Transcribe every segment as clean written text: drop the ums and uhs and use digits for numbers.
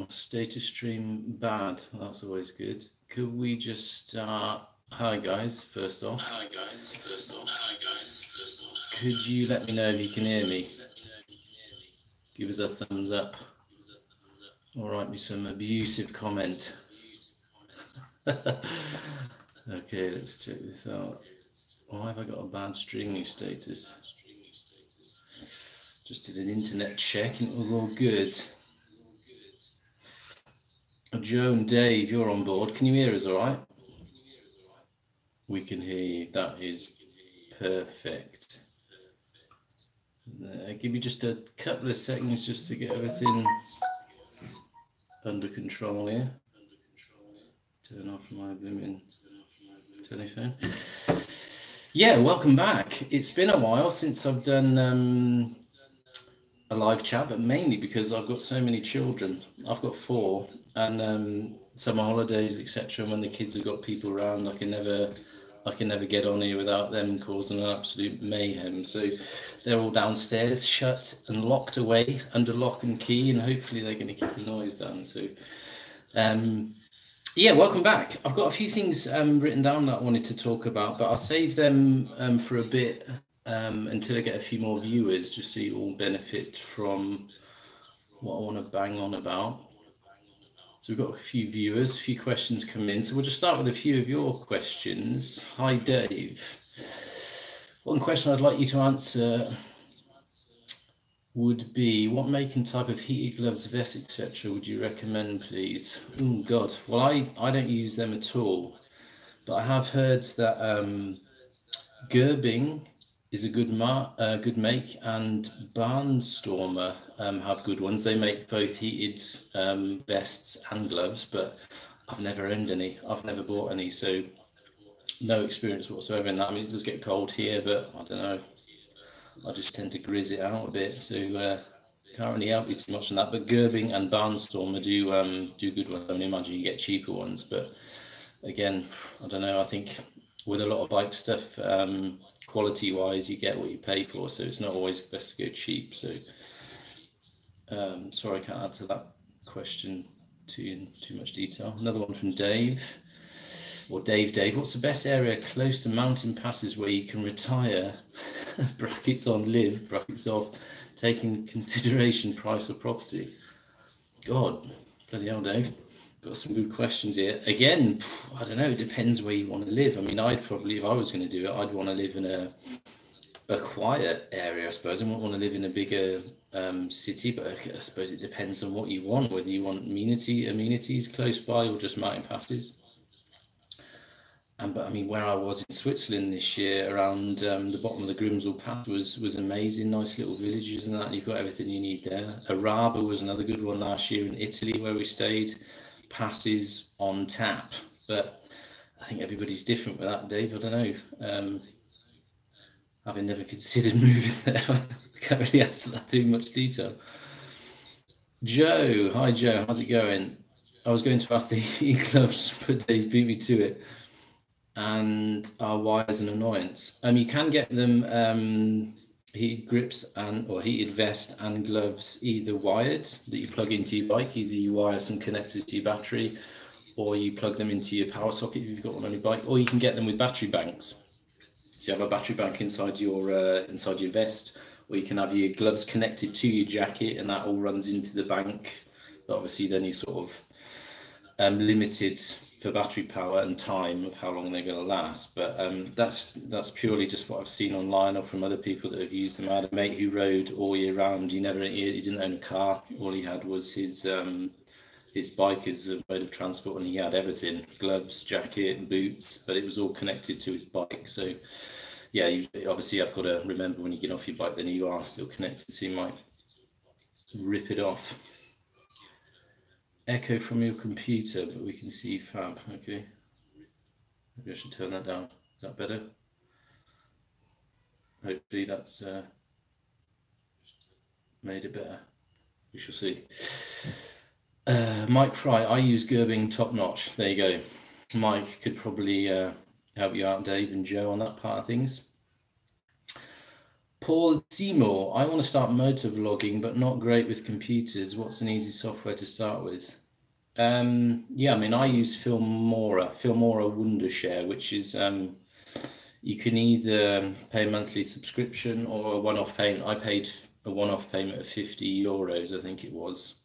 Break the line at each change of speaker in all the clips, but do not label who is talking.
Status stream bad. That's always good. Could we just start? Hi guys, first off. Could you let me know if you can hear me? Give us a thumbs up. Or write me some abusive comment. Okay, let's check this out. Why have I got a bad streaming status? Just did an internet check and it was all good. Joe and Dave, you're on board. Can you hear us all right? We can hear you. That is perfect. Give me just a couple of seconds just to get everything under control here. Turn off my blooming telephone. Yeah, welcome back. It's been a while since I've done a live chat, but mainly because I've got so many children. I've got 4, and summer holidays, etc. When the kids have got people around, I can never get on here without them causing an absolute mayhem. So they're all downstairs, shut and locked away under lock and key, and hopefully they're going to keep the noise down. So yeah, welcome back. I've got a few things written down that I wanted to talk about, but I'll save them for a bit until I get a few more viewers, just so you all benefit from what I want to bang on about. So we've got a few viewers, a few questions come in. So we'll just start with a few of your questions. Hi, Dave. One question I'd like you to answer would be, what make and type of heated gloves, vests, etc. would you recommend, please? Oh, God. Well, I don't use them at all. But I have heard that Gerbing is a good make, and Barnstormer have good ones. They make both heated vests and gloves, but I've never owned any. I've never bought any, so no experience whatsoever in that. I mean, it does get cold here, but I don't know. I just tend to grizz it out a bit, so can't really help you too much on that. But Gerbing and Barnstormer do good ones. I mean, imagine you get cheaper ones, but again, I don't know. I think with a lot of bike stuff, quality wise, you get what you pay for, so it's not always best to go cheap. So sorry, I can't answer that question in too much detail. Another one from Dave, or Dave, what's the best area close to mountain passes where you can retire, brackets on live, brackets off, taking consideration price of property? God, bloody hell, Dave. Got some good questions here. Again, I don't know, it depends where you want to live. I mean, I'd probably, if I was going to do it, I'd want to live in a quiet area, I suppose. I wouldn't want to live in a bigger city, but I suppose it depends on what you want, whether you want amenities close by or just mountain passes. But I mean, where I was in Switzerland this year, around the bottom of the Grimsel Pass was amazing. Nice little villages and that. You've got everything you need there. Araba was another good one last year in Italy where we stayed. Passes on tap, but I think everybody's different with that, Dave. I don't know. Having never considered moving there, I can't really answer that too much detail. Joe, hi Joe, how's it going? I was going to ask the heated gloves, but they beat me to it. And our wires an annoyance. You can get them heated grips or heated vest and gloves either wired, that you plug into your bike. Either you wire some connectors to your battery, or you plug them into your power socket if you've got one on your bike, or you can get them with battery banks. So you have a battery bank inside your vest, or you can have your gloves connected to your jacket, and that all runs into the bank. But obviously then you're sort of limited for battery power and time of how long they're going to last. But that's purely just what I've seen online or from other people that have used them. I had a mate who rode all year round. He didn't own a car. All he had was his bike as a mode of transport, and he had everything: gloves, jacket, boots, but it was all connected to his bike. So yeah, obviously I've got to remember when you get off your bike, then you are still connected, so you might rip it off. Echo from your computer, but we can see fab. Okay, maybe I should turn that down. Is that better? Hopefully that's made it better. We shall see. Mike Fry, I use Gerbing top notch. There you go. Mike could probably help you out, Dave and Joe, on that part of things. Paul Seymour, I want to start motovlogging, but not great with computers. What's an easy software to start with? Yeah, I mean, I use Filmora Wondershare, which is you can either pay a monthly subscription or a one-off payment. I paid a one-off payment of €50, I think it was.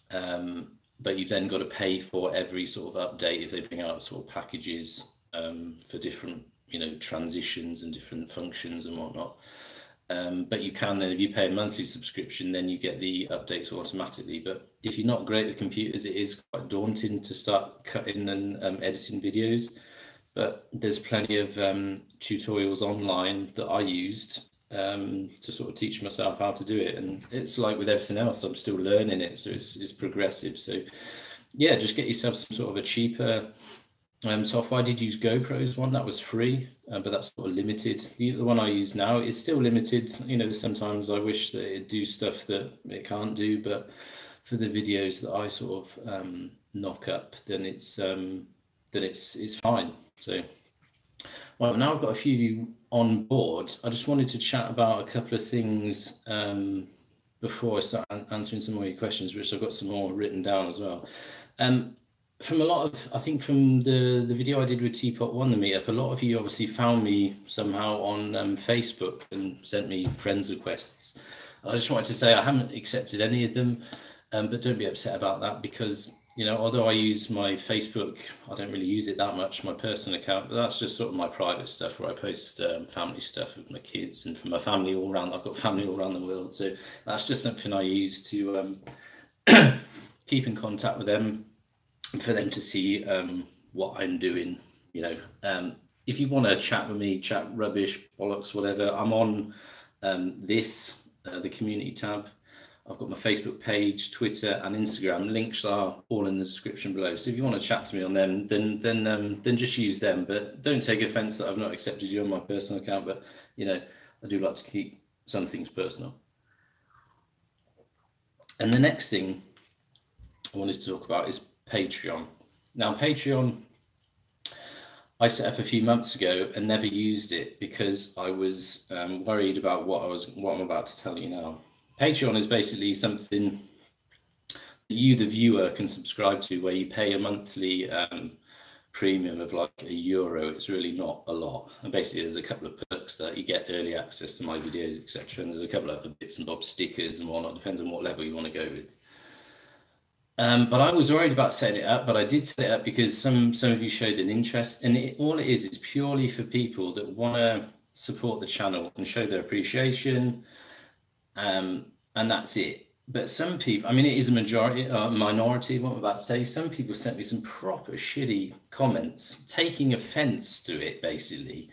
But you've then got to pay for every sort of update if they bring out sort of packages for different, transitions and different functions and whatnot. But you can, then if you pay a monthly subscription, then you get the updates automatically. But if you're not great with computers, it is quite daunting to start cutting and editing videos. But there's plenty of tutorials online that I used to sort of teach myself how to do it. And it's like with everything else, I'm still learning it, so it's progressive. So yeah, just get yourself some sort of a cheaper software. I did use GoPro's one, that was free, but that's sort of limited. The one I use now is still limited. Sometimes I wish that it'd do stuff that it can't do, but for the videos that I sort of knock up, then it's fine. So well, now I've got a few of you on board. I just wanted to chat about a couple of things before I start answering some more of your questions, which I've got some more written down as well. From a lot of, I think from the video I did with Teapot One, the meetup, a lot of you obviously found me somehow on Facebook and sent me friends requests. I just wanted to say I haven't accepted any of them, but don't be upset about that, because although I use my Facebook, I don't really use it that much, my personal account, but that's just sort of my private stuff where I post family stuff with my kids and for my family all around. I've got family all around the world, so that's just something I use to keep in contact with them, for them to see what I'm doing. If you want to chat with me, chat rubbish, bollocks, whatever, I'm on the community tab. I've got my Facebook page, Twitter, and Instagram. Links are all in the description below. So if you want to chat to me on them, then just use them. But don't take offence that I've not accepted you on my personal account. But I do like to keep some things personal. And the next thing I wanted to talk about is Patreon. Now, Patreon, I set up a few months ago and never used it because I was worried about what I'm about to tell you now. Patreon is basically something that you, the viewer, can subscribe to, where you pay a monthly premium of like €1. It's really not a lot. And basically there's a couple of perks that you get: early access to my videos, etc. And there's a couple of other bits and bobs, stickers and whatnot. Depends on what level you want to go with. But I was worried about setting it up, but I did set it up because some of you showed an interest. And all it is purely for people that want to support the channel and show their appreciation. And that's it. But some people, I mean, it is a minority of what I'm about to say. Some people sent me some proper shitty comments, taking offense to it, basically.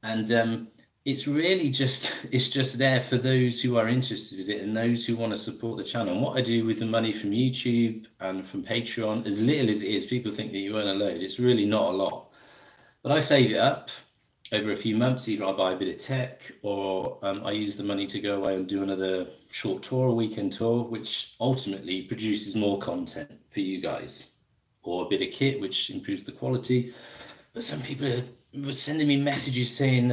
And it's really just there for those who are interested in it and those who want to support the channel. And what I do with the money from YouTube and from Patreon, as little as it is, people think that you earn a load. It's really not a lot. But I save it up over a few months. Either I buy a bit of tech, or I use the money to go away and do another short tour, a weekend tour, which ultimately produces more content for you guys, or a bit of kit, which improves the quality. But some people were sending me messages saying,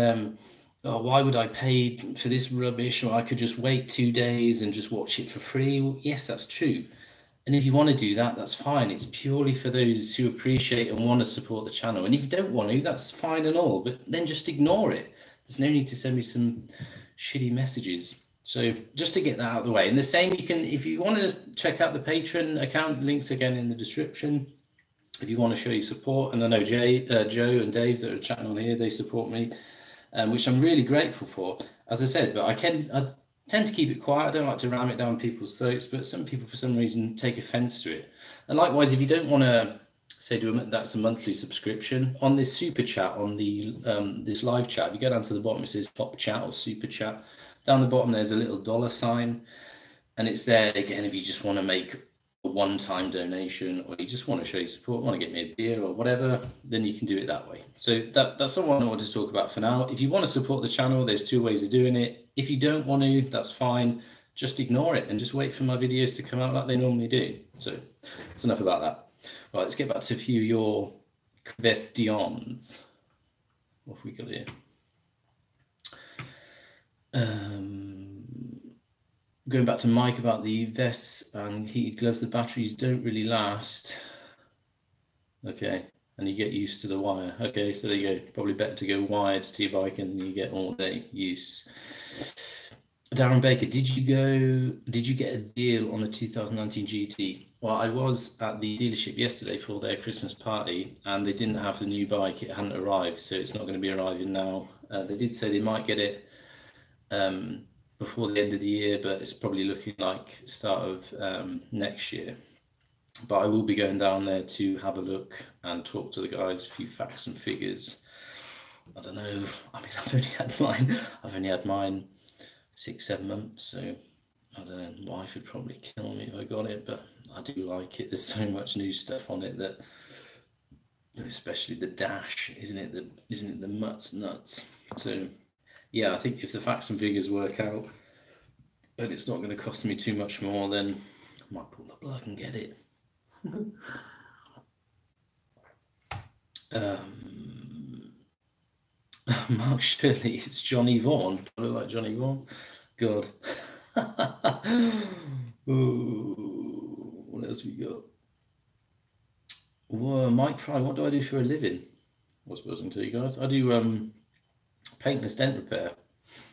oh, why would I pay for this rubbish? Or I could just wait 2 days and just watch it for free. Well, yes, that's true. And if you want to do that, that's fine. It's purely for those who appreciate and want to support the channel. And if you don't want to, that's fine and all, but then just ignore it. There's no need to send me some shitty messages. So just to get that out of the way. And the same, you can, if you want to check out the Patreon account, links again in the description. If you want to show your support, and I know Joe and Dave that are chatting on here, they support me, which I'm really grateful for, as I said. But I tend to keep it quiet. I don't like to ram it down people's throats, but some people for some reason take offense to it. And likewise, if you don't want to say that's a monthly subscription, on this super chat, on the this live chat, if you go down to the bottom, it says top chat or super chat. Down the bottom, there's a little $sign, and it's there again if you just want to make a one-time donation, or you just want to show your support, want to get me a beer or whatever, then you can do it that way. So that's all I wanted to talk about for now. If you want to support the channel, there's 2 ways of doing it. If you don't want to, that's fine. Just ignore it and just wait for my videos to come out like they normally do. So that's enough about that. Right, let's get back to a few of your questions. What have we got here? Going back to Mike about the vests and heated gloves, the batteries don't really last. Okay, and you get used to the wire. Okay, so there you go. Probably better to go wired to your bike and you get all day use. Darren Baker, did you get a deal on the 2019 GT? Well, I was at the dealership yesterday for their Christmas party and they didn't have the new bike. It hadn't arrived, so it's not going to be arriving now. They did say they might get it before the end of the year, but it's probably looking like start of next year. But I will be going down there to have a look and talk to the guys, a few facts and figures. I don't know. I mean, I've only had mine 6-7 months, so I don't know. Wife would probably kill me if I got it, but I do like it. There's so much new stuff on it that, especially the dash, isn't it the nuts? So yeah, I think if the facts and figures work out and it's not going to cost me too much more, then I might pull the plug and get it. Mark Shirley, it's Johnny Vaughan. Do I look like Johnny Vaughan? God. Ooh, what else we got? Whoa, Mike Fry, what do I do for a living? I was supposed to tell you guys. I do paint and stent repair.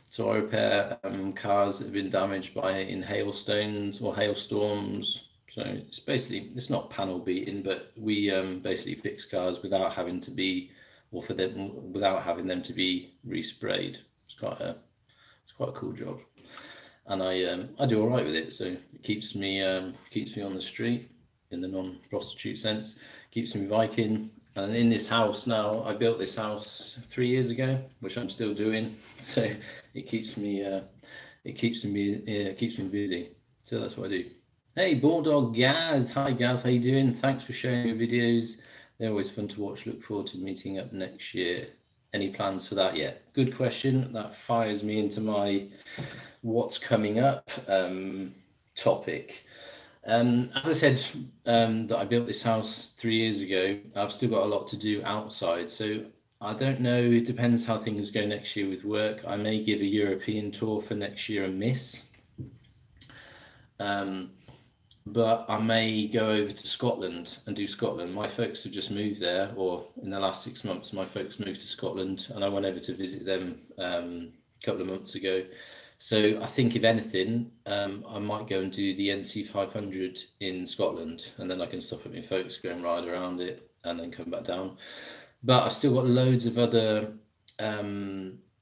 So I repair cars that have been damaged in hailstones or hailstorms. So it's not panel beating, but we basically fix cars without having them to be resprayed. It's quite a cool job, and I do all right with it. So it keeps me on the street in the non-prostitute sense, keeps me biking. And in this house now, I built this house 3 years ago, which I'm still doing. So it keeps me busy. So that's what I do. Hey, Bulldog Gaz. Hi, Gaz. How you doing? Thanks for sharing your videos. They're always fun to watch. Look forward to meeting up next year. Any plans for that yet? Good question. That fires me into my what's coming up topic. As I said, that I built this house 3 years ago. I've still got a lot to do outside. So I don't know. It depends how things go next year with work. I may give a European tour for next year a miss. But I may go over to Scotland and do Scotland. My folks have just moved there, or in the last 6 months, my folks moved to Scotland, and I went over to visit them a couple of months ago. So I think, if anything, I might go and do the NC 500 in Scotland, and then I can stop at my folks, go and ride around it, and then come back down. But I've still got loads of other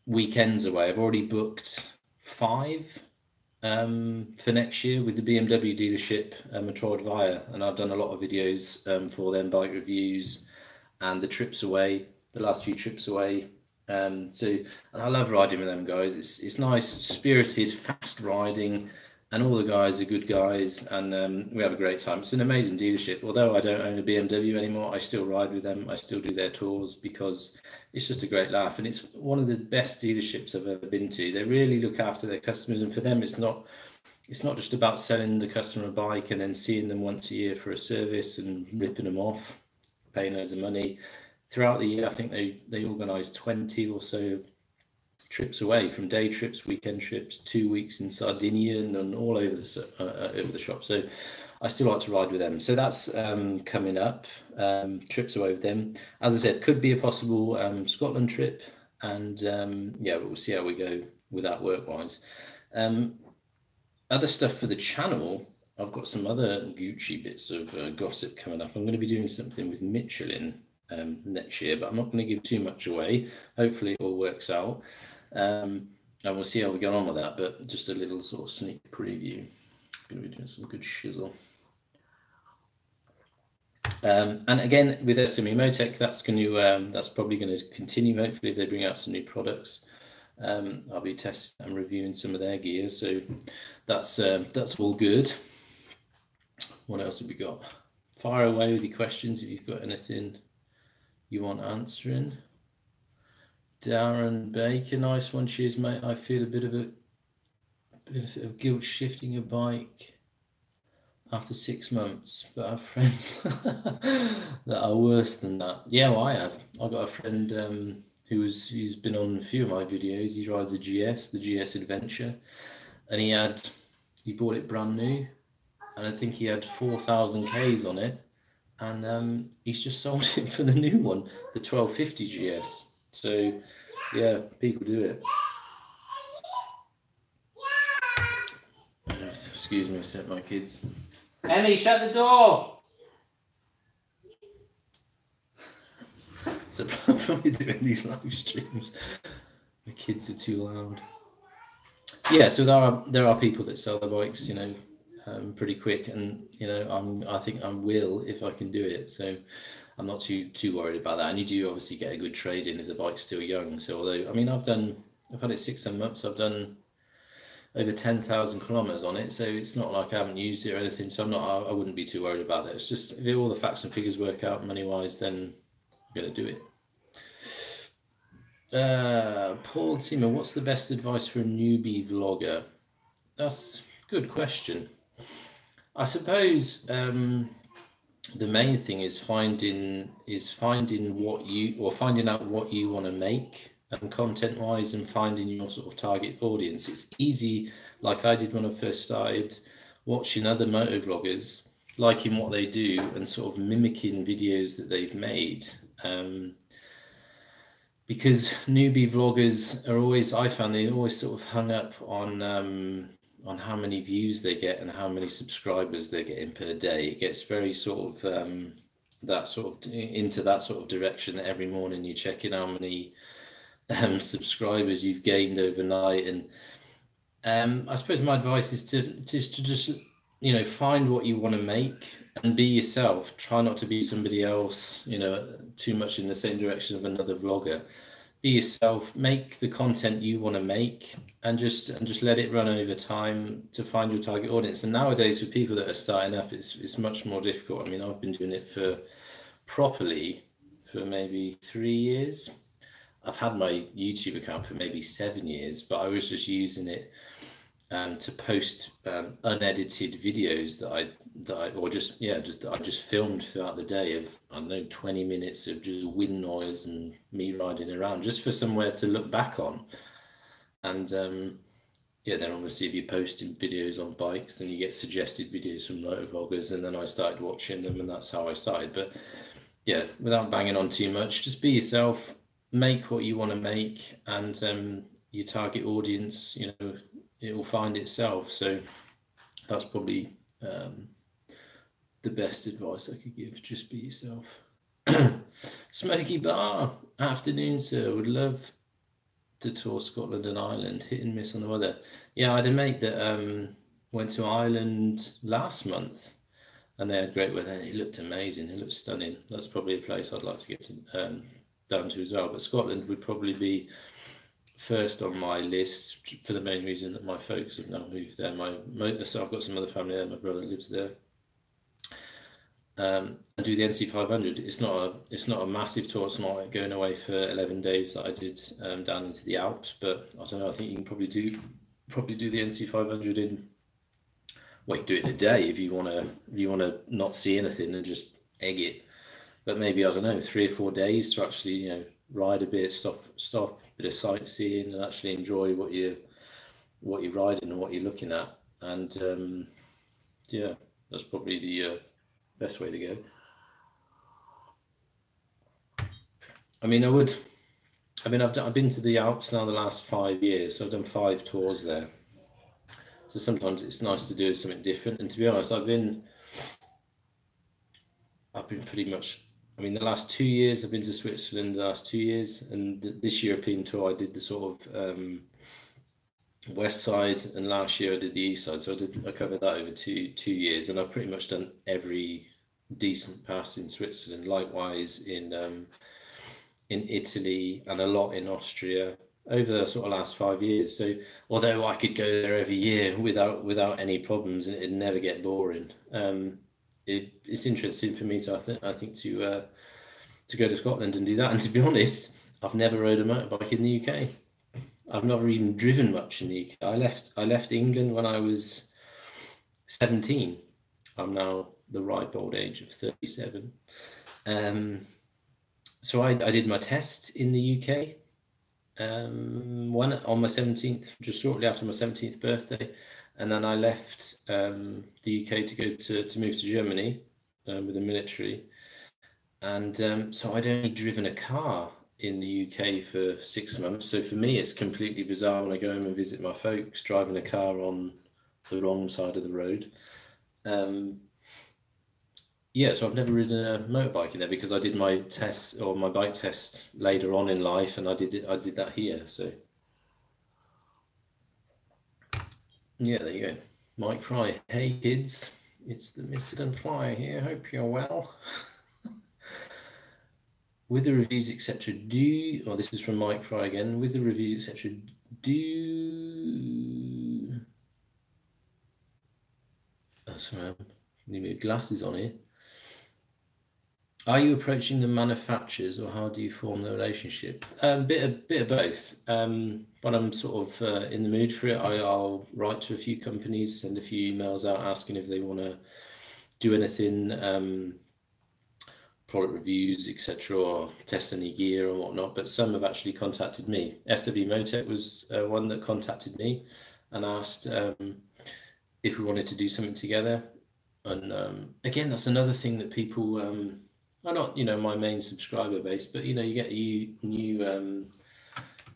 weekends away. I've already booked 5 for next year with the BMW dealership, Metroid Via, and I've done a lot of videos for them, bike reviews and the trips away, the last few trips away. And I love riding with them guys. It's nice, spirited, fast riding, and all the guys are good guys, and we have a great time. It's an amazing dealership. Although I don't own a BMW anymore, I still ride with them. I still do their tours because it's just a great laugh, and it's one of the best dealerships I've ever been to. They really look after their customers, and for them, it's not just about selling the customer a bike and then seeing them once a year for a service and ripping them off, paying loads of money. Throughout the year, I think they organise 20 or so trips away, from day trips, weekend trips, 2 weeks in Sardinia, and all over the shop. So I still like to ride with them. So that's coming up, trips away with them. As I said, could be a possible Scotland trip, and yeah, but we'll see how we go with that work-wise. Other stuff for the channel, I've got some other Gucci bits of gossip coming up. I'm going to be doing something with Michelin next year, but I'm not going to give too much away. Hopefully it all works out, and we'll see how we get on with that. But just a little sort of sneak preview. I'm going to be doing some good shizzle. And again, with SME Motec, that's probably going to continue. Hopefully they bring out some new products. I'll be testing and reviewing some of their gear, so that's all good. What else have we got? Fire away with your questions if you've got anything you want answering. Darren Baker, nice one. Cheers, mate. I feel a bit of guilt shifting a bike after 6 months, but I have friends that are worse than that. Yeah, well, I have. I've got a friend who's been on a few of my videos. He rides a GS, the GS Adventure, and he bought it brand new, and I think he had 4,000 Ks on it, and he's just sold it for the new one, the 1250 GS. So yeah, people do it. Excuse me, I set my kids. Emmy, shut the door. So probably doing these live streams, the kids are too loud. Yeah, so there are people that sell their bikes, you know, pretty quick, and you know, I think I will if I can do it. So I'm not too worried about that. And you do obviously get a good trade in if the bike's still young. So although, I mean, I've had it 6-7 months. I've done over 10,000 kilometers on it, so it's not like I haven't used it or anything. So I wouldn't be too worried about that. It's just if all the facts and figures work out money wise, then I'm gonna do it. Paul Seaman, what's the best advice for a newbie vlogger? That's a good question. I suppose the main thing is finding out what you want to make, content wise, and finding your sort of target audience. It's easy, like I did when I first started, watching other motovloggers, liking what they do and sort of mimicking videos that they've made. Because newbie vloggers are always, I found they're always sort of hung up on how many views they get and how many subscribers they're getting per day. It gets very sort of into that sort of direction that every morning you're checking how many subscribers you've gained overnight. And I suppose my advice is to just, you know, find what you want to make and be yourself. Try not to be somebody else, you know, too much in the same direction of another vlogger. Be yourself, make the content you want to make, and just let it run over time to find your target audience. And nowadays, for people that are starting up, it's much more difficult. I mean, I've been doing it properly for maybe 3 years. I've had my YouTube account for maybe 7 years, but I was just using it to post unedited videos that I just filmed throughout the day of, I don't know, 20 minutes of just wind noise and me riding around, just for somewhere to look back on. And yeah, then obviously if you're posting videos on bikes, then you get suggested videos from motovloggers, and then I started watching them, and that's how I started. But yeah, without banging on too much, just be yourself, make what you want to make, and your target audience, you know, it will find itself. So that's probably the best advice I could give. Just be yourself. Smoky Bar, afternoon, sir. Would love to tour Scotland and Ireland. Hit and miss on the weather. Yeah, I had a mate that went to Ireland last month, and they had great weather, and it looked amazing. It looked stunning. That's probably a place I'd like to get to, down to as well. But Scotland would probably be first on my list, for the main reason that my folks have now moved there. So I've got some other family there. My brother lives there. And do the NC 500. It's not a massive tour. It's not like going away for 11 days that I did down into the Alps. But I don't know. I think you can probably do the NC 500 in. Well, you can do it in a day if you want to not see anything and just egg it. But maybe, I don't know, 3 or 4 days to actually, you know, ride a bit, stop, bit of sightseeing, and actually enjoy what you're riding and what you're looking at. And yeah, that's probably the best way to go. I mean, I've been to the Alps now the last 5 years, so I've done 5 tours there. So sometimes it's nice to do something different. And to be honest, I've been pretty much, I mean, the last 2 years I've been to Switzerland, the last 2 years, and this European tour I did the sort of west side, and last year I did the east side. So I covered that over 2 years, and I've pretty much done every decent pass in Switzerland. Likewise in Italy, and a lot in Austria over the sort of last 5 years. So although I could go there every year without any problems, and it'd never get boring, it's interesting for me to I think to go to Scotland and do that. And to be honest, I've never rode a motorbike in the UK. I've never even driven much in the UK. I left England when I was 17. I'm now the ripe old age of 37. So I did my test in the UK, one on my 17th, just shortly after my 17th birthday, and then I left the UK to go to move to Germany with the military, and so I'd only driven a car in the UK for 6 months. So for me, it's completely bizarre when I go home and visit my folks, driving a car on the wrong side of the road. Yeah, so I've never ridden a motorbike in there because I did my test or my bike test later on in life, and I did that here. So yeah, there you go. Mike Fry. Hey kids, it's the Mr. Fly here. Hope you're well. With the reviews, etc., oh, this is from Mike Fry again. With the reviews, etc., oh, sorry, I need my glasses on here. Are you approaching the manufacturers, or how do you form the relationship? Bit of both. But I'm sort of in the mood for it. I'll write to a few companies, send a few emails out asking if they want to do anything, product reviews, etc., or test any gear or whatnot. But some have actually contacted me. SW Motec was one that contacted me and asked if we wanted to do something together. And again, that's another thing that people are not, my main subscriber base, but you get new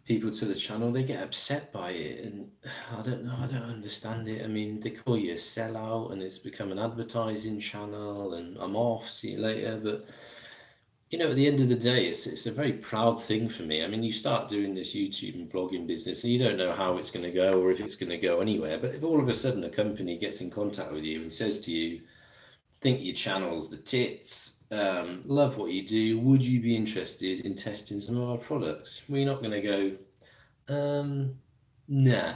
people to the channel, they get upset by it, and I don't know, I don't understand it. I mean, they call you a sellout, and it's become an advertising channel, and I'm off, see you later. But at the end of the day, it's a very proud thing for me. I mean, you start doing this YouTube and vlogging business, and you don't know how it's going to go or if it's going to go anywhere. But if all of a sudden a company gets in contact with you and says to you, think your channel's the tits, love what you do, would you be interested in testing some of our products? We're not going to go, nah,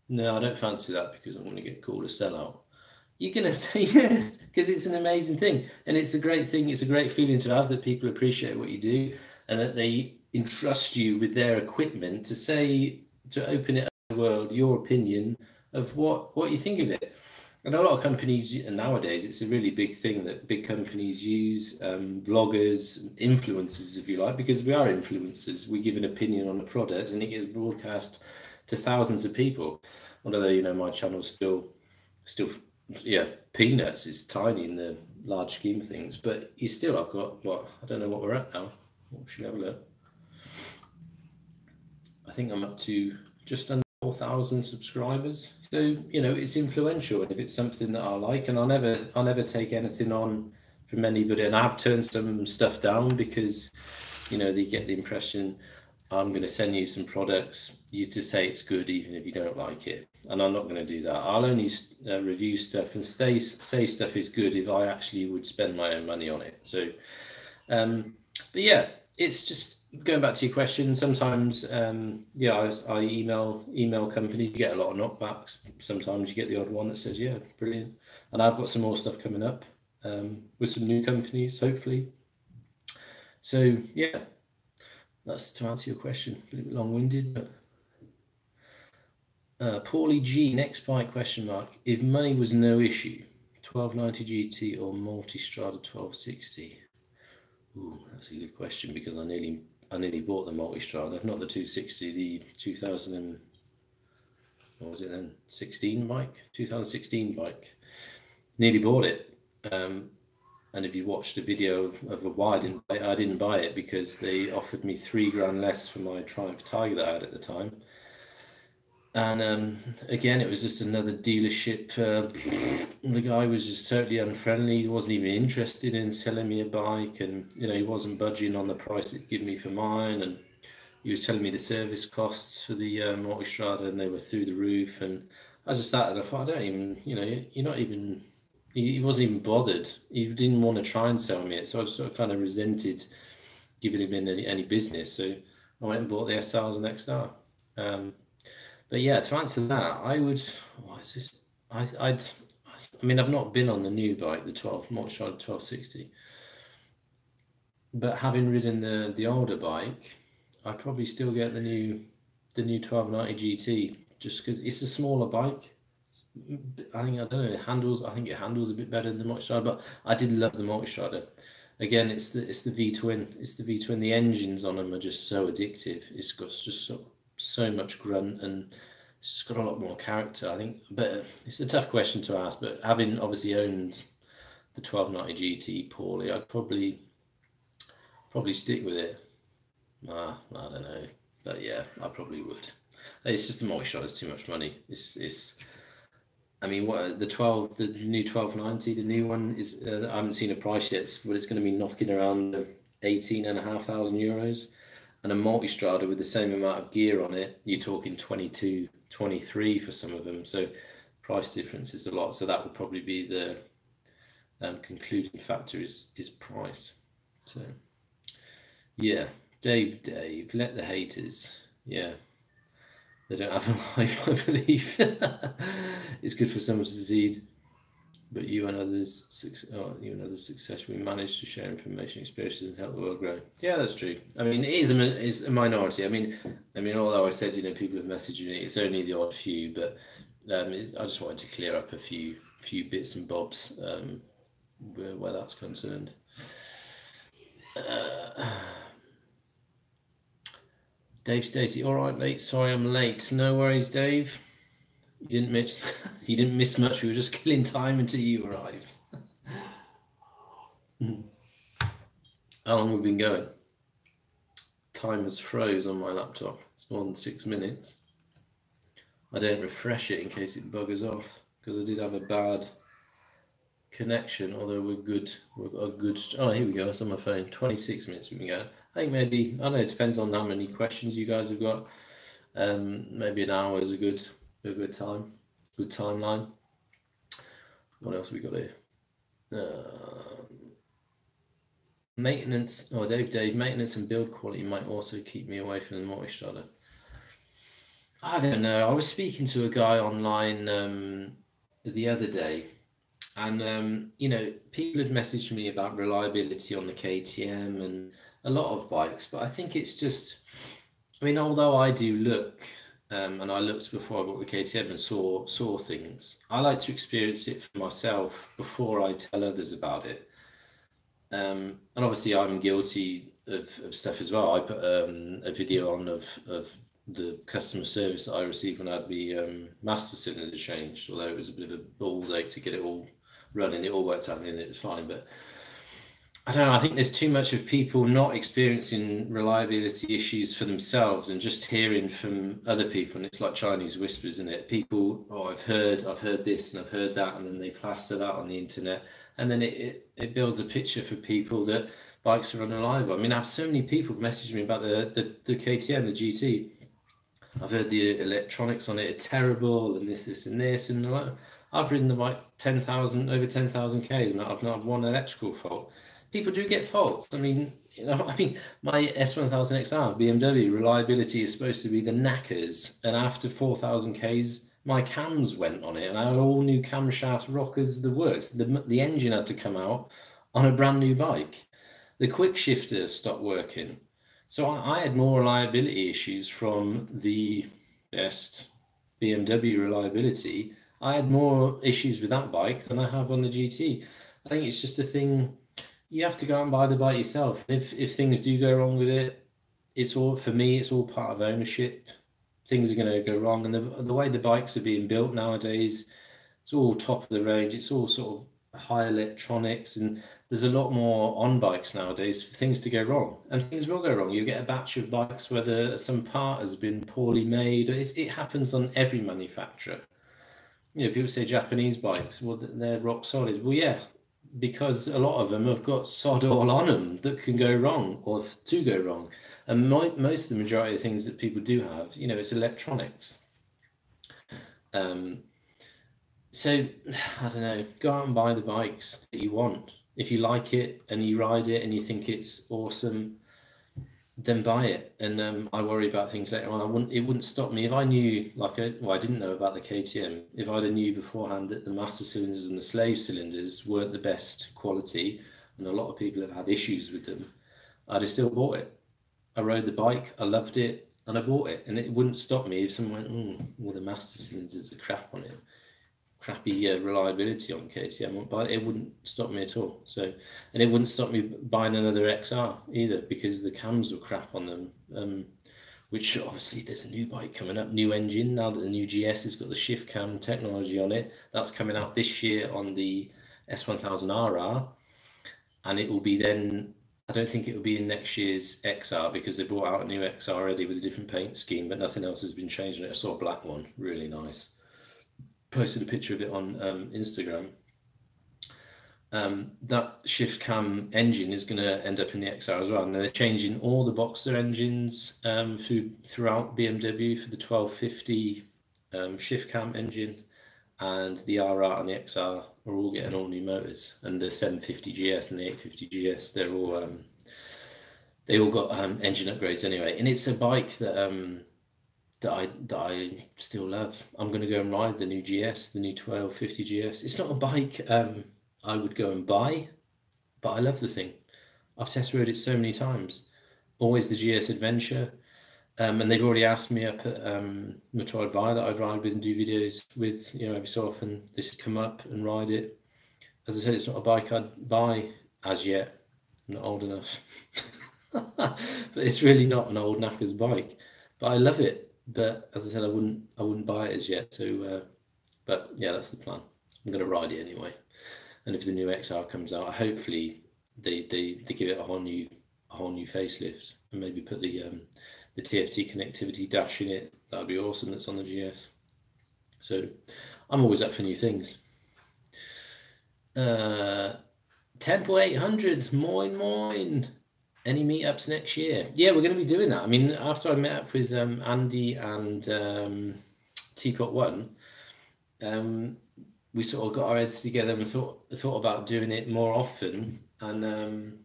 no, I don't fancy that because I want to get called a sellout. You're going to say yes, because it's an amazing thing. And it's a great thing. It's a great feeling to have that people appreciate what you do and that they entrust you with their equipment to open it up to the world, your opinion of what you think of it. And a lot of companies, and nowadays, it's a really big thing that big companies use, vloggers, influencers, if you like, because we are influencers. We give an opinion on a product and it gets broadcast to thousands of people. Although, my channel's still, yeah, peanuts. It's tiny in the large scheme of things. But I've got, I don't know what we're at now. Should we have a look? I think I'm up to just under 4,000 subscribers. So it's influential, and if it's something that I like, and I'll never take anything on from anybody, and I've turned some stuff down because they get the impression I'm going to send you some products, you to say it's good even if you don't like it, and I'm not going to do that. I'll only review stuff and say stuff is good if I actually would spend my own money on it. So but yeah, it's just going back to your question. Sometimes I email companies. You get a lot of knockbacks. Sometimes you get the odd one that says, yeah, brilliant. And I've got some more stuff coming up with some new companies, hopefully. So yeah, that's to answer your question. A bit long-winded, but Paulie G, next bike question mark. If money was no issue, 1290 GT or Multistrada 1260? Ooh, that's a good question because I nearly bought the Multistrada, not the 260, the 2000 what was it then? 16 bike, 2016 bike. Nearly bought it. And if you watched a video of why I didn't buy it because they offered me £3,000 less for my Triumph Tiger that I had at the time. And again, it was just another dealership. The guy was just totally unfriendly. He wasn't even interested in selling me a bike, and he wasn't budging on the price he'd give me for mine. And he was telling me the service costs for the Multistrada, and they were through the roof. And I just sat there and I thought, I don't even, you're not even. He wasn't even bothered. He didn't want to try and sell me it, so I just sort of kind of resented giving him any business. So I went and bought the SR as an XR. But yeah, to answer that, I would. I mean, I've not been on the new bike, the Multistrada 1260, but having ridden the older bike, I'd probably still get the new 1290 GT just because it's a smaller bike. I don't know, it handles. I think it handles a bit better than the Multistrada, but I did love the Multistrada. Again, it's the V-twin. It's the V-twin. The engines on them are just so addictive. It's got just so much grunt, and it's just got a lot more character, I think. But it's a tough question to ask. But having obviously owned the 1290 GT poorly, I'd probably stick with it. I don't know, but yeah, I probably would. It's just the multi-shot is too much money. It's. I mean, what the new 1290, the new one is. I haven't seen a price yet, but it's going to be knocking around the 18,500 euros, and a multi-strada with the same amount of gear on it, you're talking 22, 23 for some of them. So price difference is a lot. So that would probably be the concluding factor is price. So yeah, Dave, let the haters. Yeah, they don't have a life, I believe. It's good for someone to succeed, but you and others successfully manage to share information, experiences, and help the world grow. Yeah, that's true. I mean, it is a minority. I mean, although I said, people have messaged me, it's only the odd few, but I just wanted to clear up a few bits and bobs where that's concerned. Dave Stacey, all right, mate. Sorry, I'm late. No worries, Dave. You didn't miss much. We were just killing time until you arrived. How long have we been going? Time has froze on my laptop. It's more than 6 minutes. I don't refresh it in case it buggers off, because I did have a bad connection, although we're good. We've got a good. Oh, here we go. It's on my phone. 26 minutes we can go. I think maybe, I don't know, it depends on how many questions you guys have got. Maybe an hour is a good time, good timeline. What else have we got here? Maintenance. Oh, Dave, maintenance and build quality might also keep me away from the multi-strada. I don't know. I was speaking to a guy online the other day, and people had messaged me about reliability on the KTM and a lot of bikes, but I think it's just, although I do look, and I looked before I bought the KTM and saw things, I like to experience it for myself before I tell others about it. And obviously I'm guilty of stuff as well. I put a video on of the customer service that I received when I had the master cylinder changed, although it was a bit of a ball's ache to get it all running. It all worked out and it was fine, but I don't know, I think there's too much of people not experiencing reliability issues for themselves and just hearing from other people, and it's like Chinese whispers, isn't it? People, I've heard this and I've heard that, and then they plaster that on the internet, and then it builds a picture for people that bikes are unreliable. I have so many people message me about the KTM, the GT. I've heard the electronics on it are terrible, and this and this, and I've ridden the bike over 10,000 Ks, and I've not had one electrical fault. People do get faults. My S1000XR BMW reliability is supposed to be the knackers, and after 4,000 Ks, my cams went on it, and I had all new camshaft rockers, the works. The engine had to come out on a brand new bike. The quick shifter stopped working. So I had more reliability issues from the best BMW reliability. I had more issues with that bike than I have on the GT. I think it's just a thing. You have to go out and buy the bike yourself. If things do go wrong with it, it's all part of ownership. Things are going to go wrong, and the way the bikes are being built nowadays, it's all top of the range. It's all sort of high electronics, and there's a lot more on bikes nowadays for things to go wrong, and things will go wrong. You get a batch of bikes where some part has been poorly made. It happens on every manufacturer. People say Japanese bikes, well, they're rock solid. Well, yeah, because a lot of them have got sod all on them that can go wrong or to go wrong. And most of the majority of things that people do have, it's electronics. So, I don't know, go out and buy the bikes that you want. If you like it and you ride it and you think it's awesome, then buy it. And I worry about things later on. It wouldn't stop me if I knew, I didn't know about the KTM. If I'd have knew beforehand that the master cylinders and the slave cylinders weren't the best quality, and a lot of people have had issues with them, I'd have still bought it. I rode the bike, I loved it, and I bought it. And it wouldn't stop me if someone went, well, the master cylinders are crap on it. Crappy reliability on KTM, but it wouldn't stop me at all. So, and it wouldn't stop me buying another XR either, because the cams were crap on them. which obviously there's a new bike coming up, new engine, now that the new GS has got the shift cam technology on it. That's coming out this year on the S1000RR, and it will be then, I don't think it will be in next year's XR, because they brought out a new XR already with a different paint scheme, but nothing else has been changed on it. I saw a black one, really nice. Posted a picture of it on Instagram. That shift cam engine is going to end up in the XR as well, and they're changing all the Boxer engines throughout BMW for the 1250 shift cam engine, and the RR and the XR are all getting all new motors, and the 750 GS and the 850 GS, they're all they all got engine upgrades anyway, and it's a bike that I still love. I'm going to go and ride the new GS, the new 1250 GS. It's not a bike I would go and buy, but I love the thing. I've test rode it so many times. Always the GS Adventure, and they've already asked me up at Motorrad Via that I'd ride with and do videos with, you know, every so often. They should come up and ride it. As I said, it's not a bike I'd buy as yet. I'm not old enough. But it's really not an old knacker's bike. But I love it. But as I said, I wouldn't buy it as yet. So, but yeah, that's the plan. I'm going to ride it anyway. And if the new XR comes out, hopefully they give it a whole new facelift, and maybe put the TFT connectivity dash in it. That'd be awesome. That's on the GS. So I'm always up for new things. Tempo 800, moin. Any meetups next year? Yeah, we're going to be doing that. I mean, after I met up with Andy and Teapot One, we sort of got our heads together and thought about doing it more often. And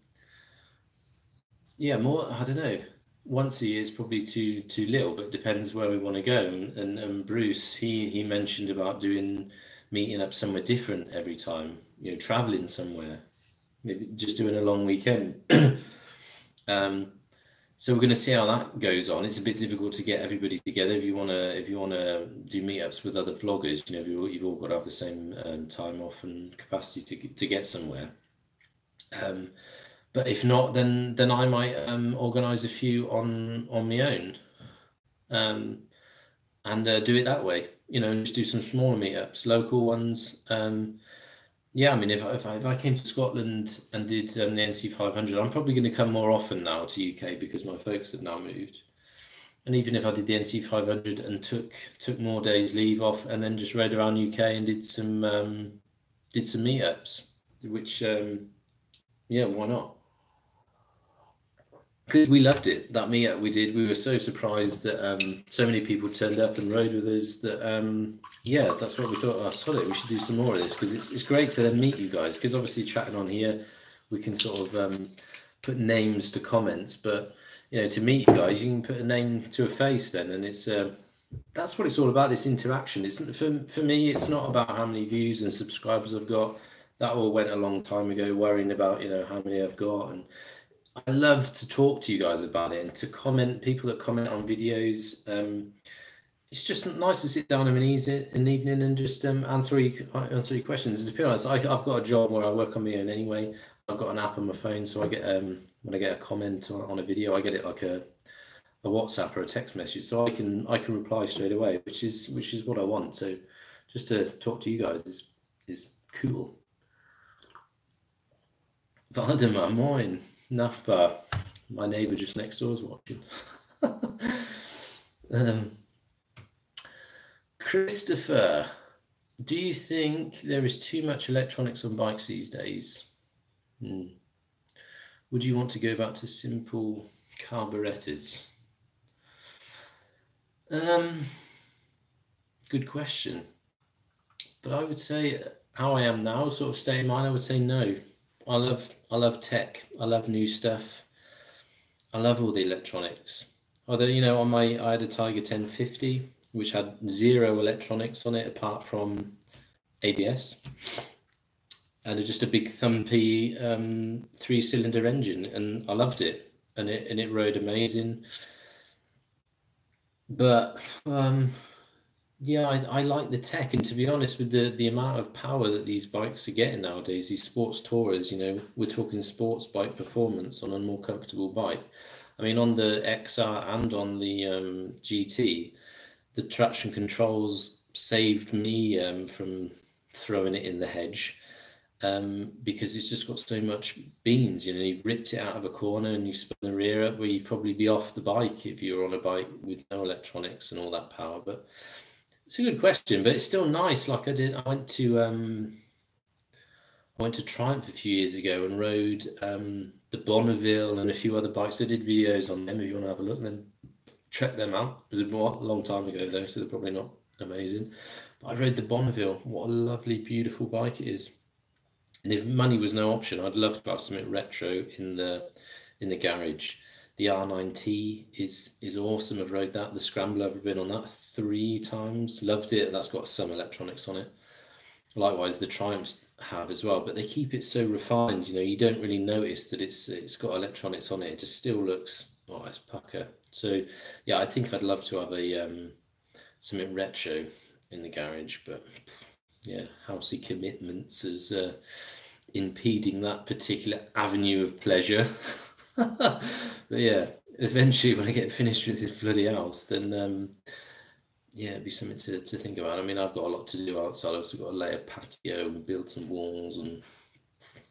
yeah, more, I don't know, once a year is probably too little, but depends where we want to go. And Bruce, he mentioned about meeting up somewhere different every time, you know, traveling somewhere, maybe just doing a long weekend. So we're going to see how that goes on. It's a bit difficult to get everybody together if you want to do meetups with other vloggers. You know, you've all got to have the same time off and capacity to get somewhere. But if not, then I might organise a few on my own, and do it that way. You know, just do some smaller meetups, local ones. Yeah, I mean, if I came to Scotland and did the NC500, I'm probably going to come more often now to UK because my folks have now moved. And even if I did the NC500 and took more days leave off and then just rode around UK and did some meetups, which yeah, why not? Because we loved it, that meetup we did. We were so surprised that so many people turned up and rode with us that yeah, that's what we thought. Oh, sod it, we should do some more of this, because it's great to then meet you guys, because obviously chatting on here we can sort of put names to comments, but you know, to meet you guys you can put a name to a face then, and it's that's what it's all about, this interaction. It's for me, it's not about how many views and subscribers I've got. That all went a long time ago, worrying about, you know, how many I've got. And I love to talk to you guys about it and to comment, people that comment on videos. It's just nice to sit down in an evening and just answer your questions. And to be honest, I've got a job where I work on my own anyway. I've got an app on my phone, so I get when I get a comment on a video, I get it like a WhatsApp or a text message, so I can reply straight away, which is what I want. So just to talk to you guys is cool. Valdemar, moin. Napa, my neighbour just next door is watching. Christopher, do you think there is too much electronics on bikes these days? Would you want to go back to simple carburetors? Good question. But I would say, how I am now, sort of state of mind, I would say no. I love tech. I love new stuff. I love all the electronics. Although, you know, I had a Tiger 1050, which had 0 electronics on it apart from ABS, and just a big thumpy 3-cylinder engine, and I loved it, and it rode amazing. But yeah, I like the tech, and to be honest, with the amount of power that these bikes are getting nowadays, these sports tourers, you know, we're talking sports bike performance on a more comfortable bike. I mean, on the XR and on the GT, the traction controls saved me from throwing it in the hedge, because it's just got so much beans. You know, you've ripped it out of a corner and you spun the rear up, where you'd probably be off the bike if you were on a bike with no electronics and all that power. But it's a good question, but it's still nice. Like I went to Triumph a few years ago and rode the Bonneville and a few other bikes. I did videos on them if you want to have a look, and then check them out. It was a long time ago though, so they're probably not amazing. But I rode the Bonneville. What a lovely, beautiful bike it is. And if money was no option, I'd love to have something retro in the garage. The R9T is awesome. I've rode that. The Scrambler, I've been on that 3 times. Loved it. That's got some electronics on it. Likewise, the Triumphs have as well, but they keep it so refined. You know, you don't really notice that it's got electronics on it. It just still looks, oh, it's pucker. So yeah, I think I'd love to have a something retro in the garage, but yeah, housey commitments is impeding that particular avenue of pleasure. But yeah, eventually when I get finished with this bloody house, then yeah, it'd be something to think about. I mean, I've got a lot to do outside. I've also got to lay a patio and build some walls, and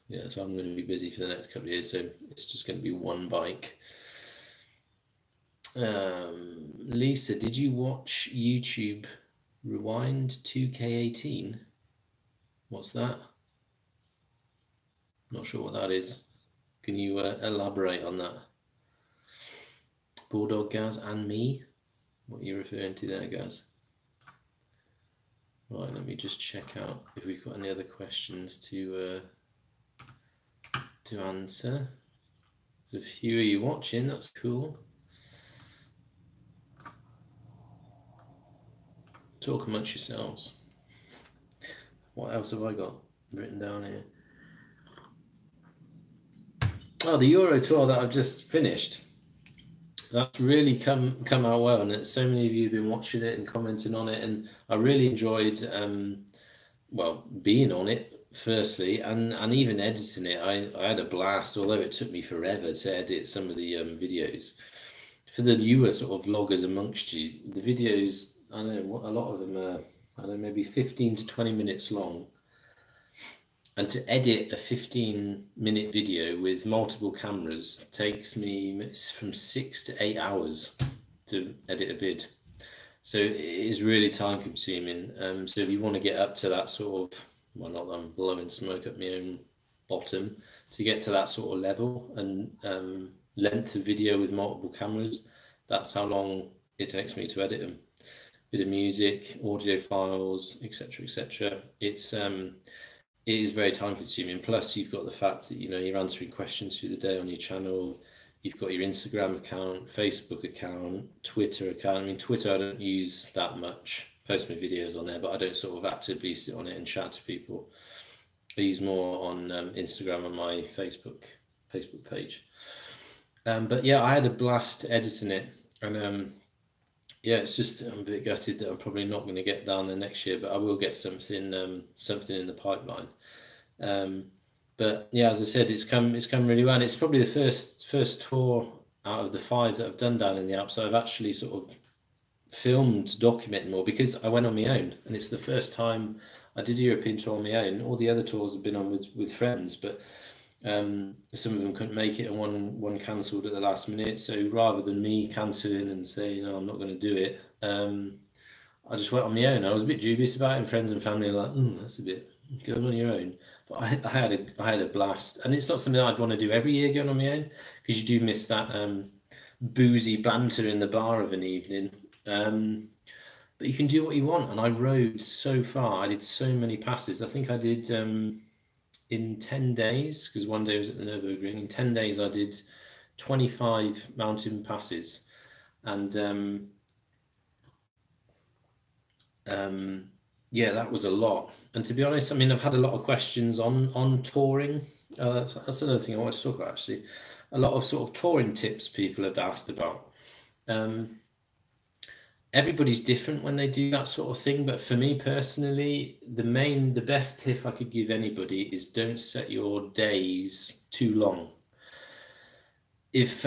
yeah, so I'm going to be busy for the next couple of years. So it's just going to be one bike. Lisa, did you watch YouTube Rewind 2K18? What's that? Not sure what that is. Can you elaborate on that? Bulldog Gaz and me? What are you referring to there, guys? Right, let me just check out if we've got any other questions to answer. There's a few of you watching, that's cool. Talk amongst yourselves. What else have I got written down here? Oh, the Euro Tour that I've just finished. That's really come out well, and so many of you have been watching it and commenting on it, and I really enjoyed well, being on it firstly, and even editing it. I had a blast, although it took me forever to edit some of the videos. For the newer sort of vloggers amongst you, the videos, I know a lot of them are, I don't know, maybe 15 to 20 minutes long. And to edit a 15-minute video with multiple cameras takes me from 6 to 8 hours to edit a vid. So it is really time consuming. So if you want to get up to that sort of, well, not that I'm blowing smoke up my own bottom, to get to that sort of level and length of video with multiple cameras, that's how long it takes me to edit them. Bit of music, audio files, etc., etc. It is very time consuming. Plus you've got the fact that, you know, you're answering questions through the day on your channel. You've got your Instagram account, Facebook account, Twitter account. I mean, Twitter I don't use that much. Post my videos on there, but I don't sort of actively sit on it and chat to people. I use more on Instagram and my Facebook page. But yeah, I had a blast editing it, and yeah, it's just, I'm a bit gutted that I'm probably not going to get down there next year, but I will get something in the pipeline. But yeah, as I said, it's come really well. And it's probably the first tour out of the 5 that I've done down in the Alps. So I've actually sort of filmed, documented more, because I went on my own, and it's the first time I did a European tour on my own. All the other tours have been on with friends, but some of them couldn't make it, and one cancelled at the last minute. So rather than me cancelling and saying, no, I'm not going to do it, I just went on my own. I was a bit dubious about it, and friends and family were like, that's a bit going on your own. But I had a blast, and it's not something I'd want to do every year, going on my own, because you do miss that boozy banter in the bar of an evening. But you can do what you want, and I rode so far. I did so many passes. I think I did in 10 days, because one day I was at the Nürburgring. In 10 days I did 25 mountain passes, and yeah, that was a lot. And to be honest, I mean, I've had a lot of questions on touring. That's another thing I want to talk about, actually. A lot of sort of touring tips people have asked about. Everybody's different when they do that sort of thing, but for me personally, the best tip I could give anybody is don't set your days too long. If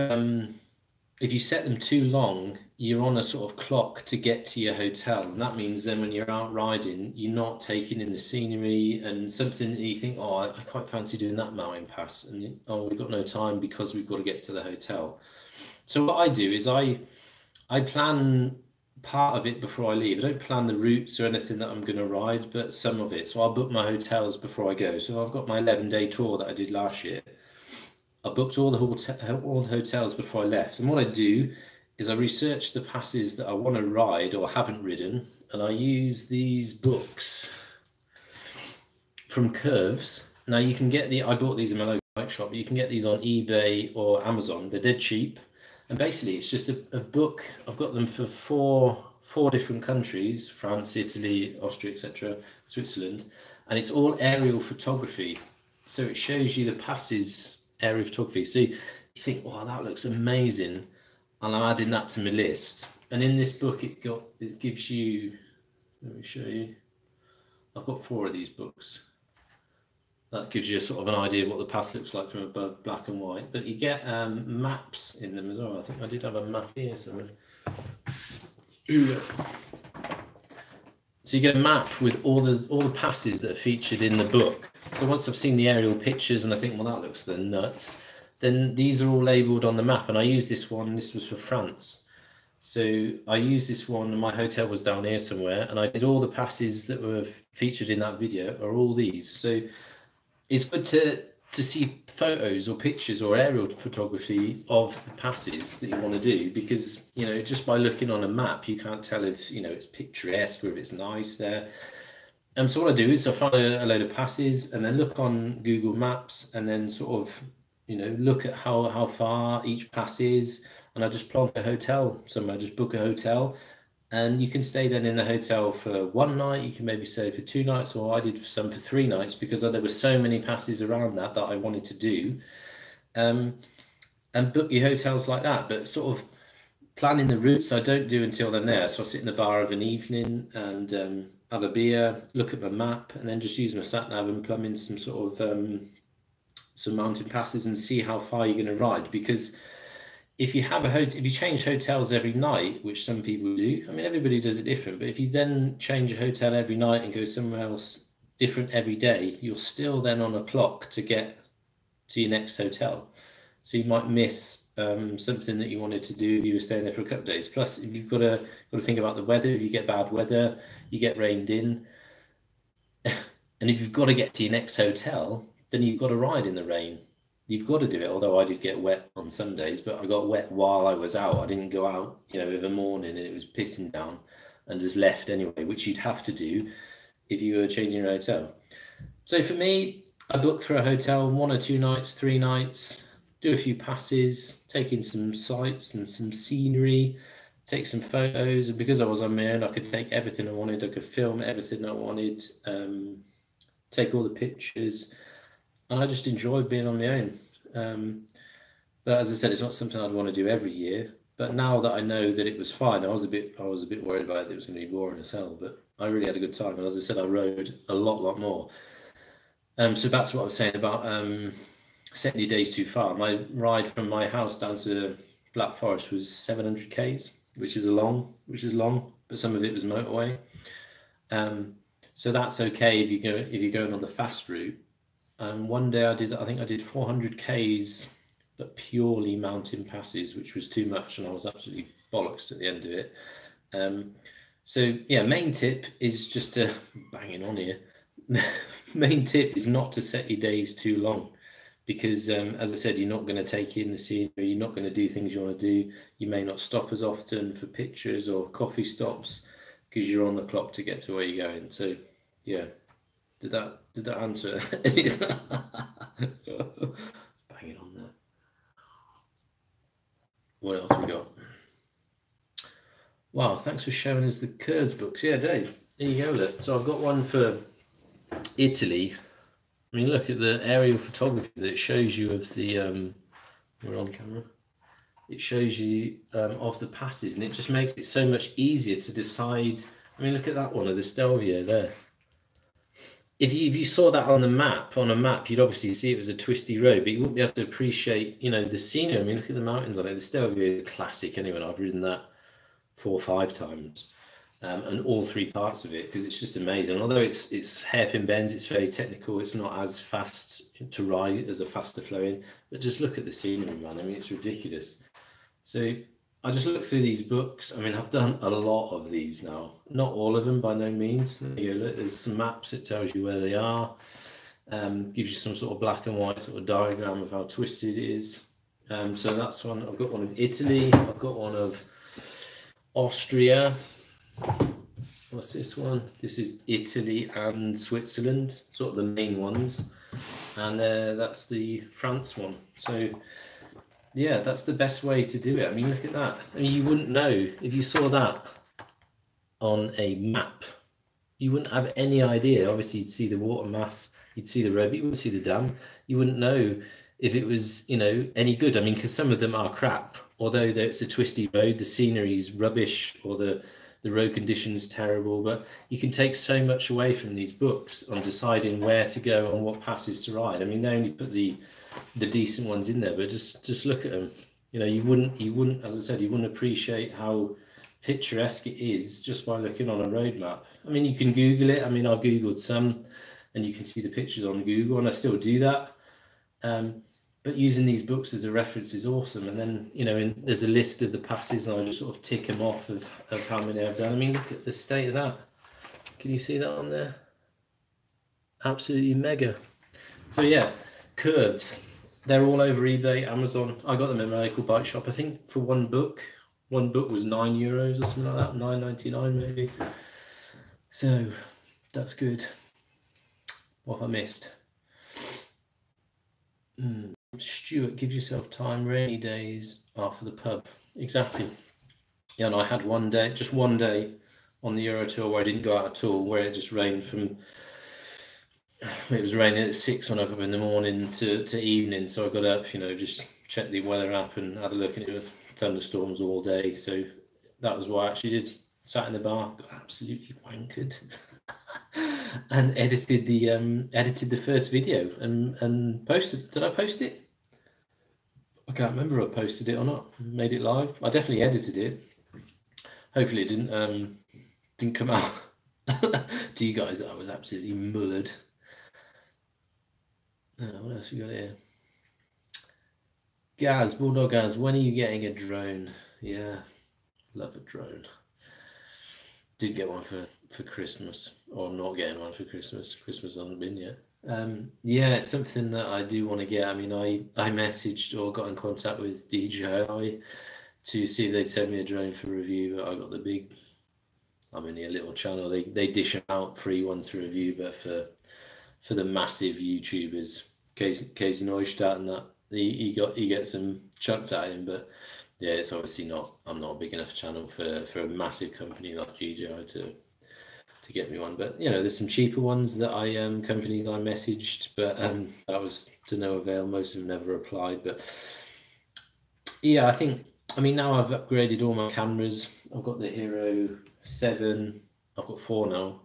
if you set them too long, you're on a sort of clock to get to your hotel. And that means then when you're out riding, you're not taking in the scenery and something that you think, oh, I quite fancy doing that mountain pass. And oh, we've got no time because we've got to get to the hotel. So what I do is I plan part of it before I leave. I don't plan the routes or anything that I'm going to ride, but some of it. So I'll book my hotels before I go. So I've got my 11-day tour that I did last year. I booked all the hotels before I left. And what I do is I research the passes that I want to ride or haven't ridden, and I use these books from Curves. Now you can get I bought these in my local bike shop, but you can get these on eBay or Amazon. They're dead cheap. And basically it's just a book. I've got them for four different countries: France, Italy, Austria, etc., Switzerland. And it's all aerial photography. So it shows you the passes, aerial photography. So you think, oh, that looks amazing. And I'm adding that to my list. And in this book, it gives you, let me show you. I've got 4 of these books. That gives you a sort of an idea of what the pass looks like from above, black and white. But you get maps in them as well. I think I did have a map here somewhere. So you get a map with all the passes that are featured in the book. So once I've seen the aerial pictures and I think, well, that looks the nuts, then these are all labelled on the map. And I use this one. This was for France. So I used this one, and my hotel was down here somewhere, and I did all the passes that were featured in that video are all these. So it's good to see photos or pictures or aerial photography of the passes that you want to do, because, you know, just by looking on a map, you can't tell if, you know, it's picturesque or if it's nice there. And so what I do is I find a load of passes and then look on Google Maps and then sort of, you know, look at how far each pass is, and I just plonk a hotel somewhere, just book a hotel, and you can stay then in the hotel for 1 night. You can maybe stay for 2 nights, or I did some for 3 nights because there were so many passes around that I wanted to do, and book your hotels like that. But sort of planning the routes I don't do until I'm there. So I sit in the bar of an evening and have a beer, look at my map, and then just use my sat nav and plumb in some sort of some mountain passes and see how far you're going to ride. Because if you have if you change hotels every night, which some people do, I mean, everybody does it different, but if you then change a hotel every night and go somewhere else different every day, you're still then on a clock to get to your next hotel. So you might miss something that you wanted to do if you were staying there for a couple of days. Plus, if you've got to think about the weather. If you get bad weather, you get rained in. And if you've got to get to your next hotel, then you've got to ride in the rain. You've got to do it, although I did get wet on some days, but I got wet while I was out. I didn't go out, you know, in the morning and it was pissing down and just left anyway, which you'd have to do if you were changing your hotel. So for me, I booked for a hotel 1 or 2 nights, 3 nights, do a few passes, take in some sights and some scenery, take some photos. And because I was on my own, I could take everything I wanted. I could film everything I wanted, take all the pictures. And I just enjoyed being on my own. But as I said, it's not something I'd want to do every year. But now that I know that it was fine, I was a bit worried about it, that it was going to be boring as hell. But I really had a good time. And as I said, I rode a lot more. So back to what I was saying about setting your days too far. My ride from my house down to Black Forest was 700 k's, which is long, but some of it was motorway. So that's okay if you're going on the fast route. One day I think I did 400 k's, but purely mountain passes, which was too much, and I was absolutely bollocks at the end of it. So yeah, main tip is just to banging on here. Main tip is not to set your days too long, because as I said, you're not going to take in the scenery, you're not going to do things you want to do. You may not stop as often for pictures or coffee stops because you're on the clock to get to where you're going. So yeah. Did that answer any of that? Banging on there. What else we got? Wow, thanks for showing us the Kurds books. Yeah, Dave, there you go. Look. So I've got one for Italy. I mean, look at the aerial photography that it shows you of the we're on camera. It shows you of the passes, and it just makes it so much easier to decide. I mean, look at that one of the Stelvio there. if you saw that on a map, you'd obviously see it was a twisty road, but you wouldn't be able to appreciate, you know, the scenery. I mean, look at the mountains on it. The Stelvio is a classic anyway. I've ridden that 4 or 5 times, and all 3 parts of it, because it's just amazing. Although it's hairpin bends, it's very technical. It's not as fast to ride as a faster flowing, but just look at the scenery, man. I mean, it's ridiculous. So I just look through these books. I mean, I've done a lot of these now. Not all of them, by no means. There you go, look, there's some maps. It tells you where they are. Gives you some sort of black and white sort of diagram of how twisted it is. So that's one. I've got one of Italy. I've got one of Austria. What's this one? This is Italy and Switzerland, sort of the main ones. And that's the France one. So yeah, that's the best way to do it. I mean, look at that. I mean, you wouldn't know if you saw that on a map. You wouldn't have any idea. Obviously, you'd see the water mass, you'd see the road, but you wouldn't see the dam. You wouldn't know if it was, you know, any good. I mean, because some of them are crap. Although it's a twisty road, the scenery's rubbish, or the road conditions terrible. But you can take so much away from these books on deciding where to go and what passes to ride. I mean, they only put the decent ones in there, but just look at them. You know, you wouldn't, as I said, you wouldn't appreciate how picturesque it is just by looking on a road map. I mean, you can Google it. I mean, I've Googled some, and you can see the pictures on Google, and I still do that. But using these books as a reference is awesome. And then, you know, there's a list of the passes, and I just sort of tick them off of how many I've done. I mean, look at the state of that. Can you see that on there? Absolutely mega. So yeah, curves. They're all over eBay, Amazon. I got them in my local bike shop. I think for one book was €9 or something like that, $9.99 maybe. So that's good. What have I missed? Stuart, give yourself time. Rainy days are for the pub. Exactly. Yeah, and I had just one day on the Euro Tour where I didn't go out at all, where it just rained it was raining at 6 when I woke up in the morning to evening. So I got up, you know, just checked the weather app and had a look, and it was thunderstorms all day. So that was what I actually did. Sat in the bar, got absolutely wankered, and edited the first video and posted. Did I post it? I can't remember if I posted it or not. Made it live. I definitely edited it. Hopefully it didn't come out to you guys that I was absolutely mullered. What else we got here? Bulldog Gaz, when are you getting a drone? Yeah, love a drone. Did get one for Christmas, or not getting one for Christmas. Christmas hasn't been yet. Yeah, it's something that I do want to get. I mean, I messaged or got in contact with DJI to see if they'd send me a drone for review, but I got I'm only a little channel. They dish out free ones for review, but for the massive YouTubers, Casey Neustat and that, he gets them chucked at him. But yeah, it's obviously not. I'm not a big enough channel for a massive company like DJI to get me one. But you know, there's some cheaper ones that companies I messaged, but that was to no avail. Most of them never replied. But yeah, I mean, now I've upgraded all my cameras. I've got the Hero 7. I've got 4 now.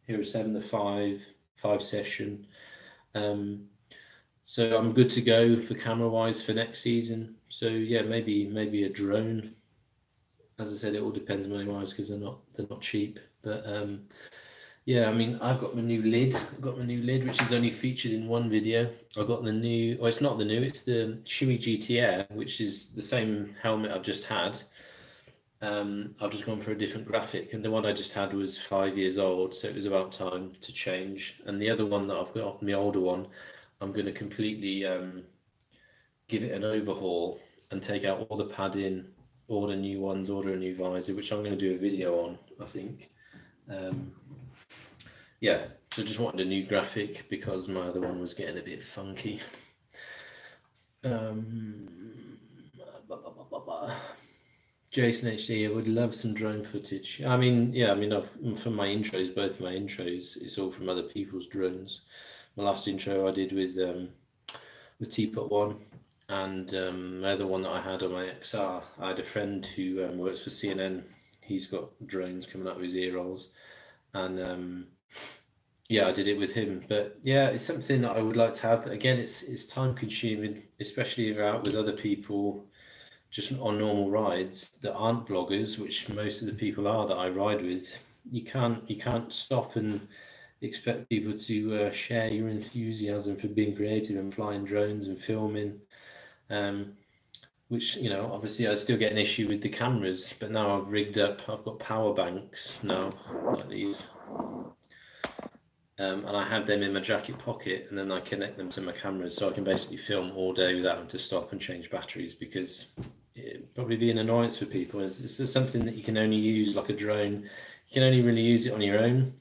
Hero 7, the 5 session. So I'm good to go for camera wise for next season. So yeah, maybe a drone. As I said, it all depends money wise, because they're not cheap. But yeah, I mean, I've got my new lid. Which is only featured in one video. I got the new. Well, it's not the new. It's the Shui GT Air, which is the same helmet I've just had. I've just gone for a different graphic, and the one I just had was 5 years old, so it was about time to change. And the other one that I've got, my older one, I'm going to completely give it an overhaul and take out all the padding, order new ones, order a new visor, which I'm going to do a video on, I think. Yeah, so just wanted a new graphic because my other one was getting a bit funky. Jason HD, I would love some drone footage. I mean, yeah, I mean, from my intros, both my intros, it's all from other people's drones. My last intro I did with Teapot One, and the other one that I had on my XR, I had a friend who works for CNN. He's got drones coming out of his ear rolls, and Yeah, I did it with him, but yeah, it's something that I would like to have. But again, it's time consuming, especially if you're out with other people just on normal rides that aren't vloggers, which most of the people are that I ride with. You can't stop and expect people to share your enthusiasm for being creative and flying drones and filming. Which, obviously I still get an issue with the cameras, but now I've got power banks now, like these. And I have them in my jacket pocket, and then I connect them to my cameras, so I can basically film all day without having to stop and change batteries, because it'd probably be an annoyance for people. It's just something that you can only use, like a drone. You can only really use it on your own,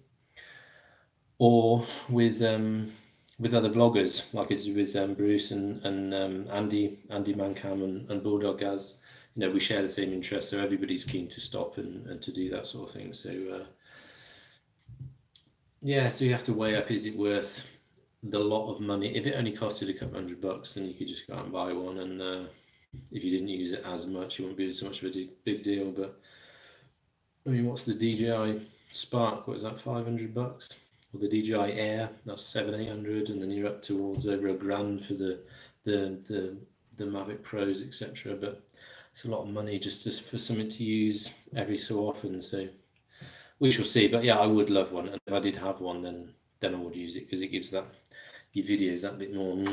or with other vloggers, like it's with Bruce and Andy Mancam and Bulldog Gaz. We share the same interests, so everybody's keen to stop and to do that sort of thing. So yeah, so you have to weigh up: is it worth the lot of money? If it only costed a couple $100, then you could just go out and buy one, and if you didn't use it as much, it wouldn't be so much of a big deal. But I mean, what's the DJI Spark? What is that, $500? Or the DJI Air, that's 700-800, and then you're up towards over $1,000 for the Mavic Pros, etc. But it's a lot of money just for something to use every so often. So we shall see. But yeah, I would love one, and if I did have one, then I would use it, because it gives your videos that bit more.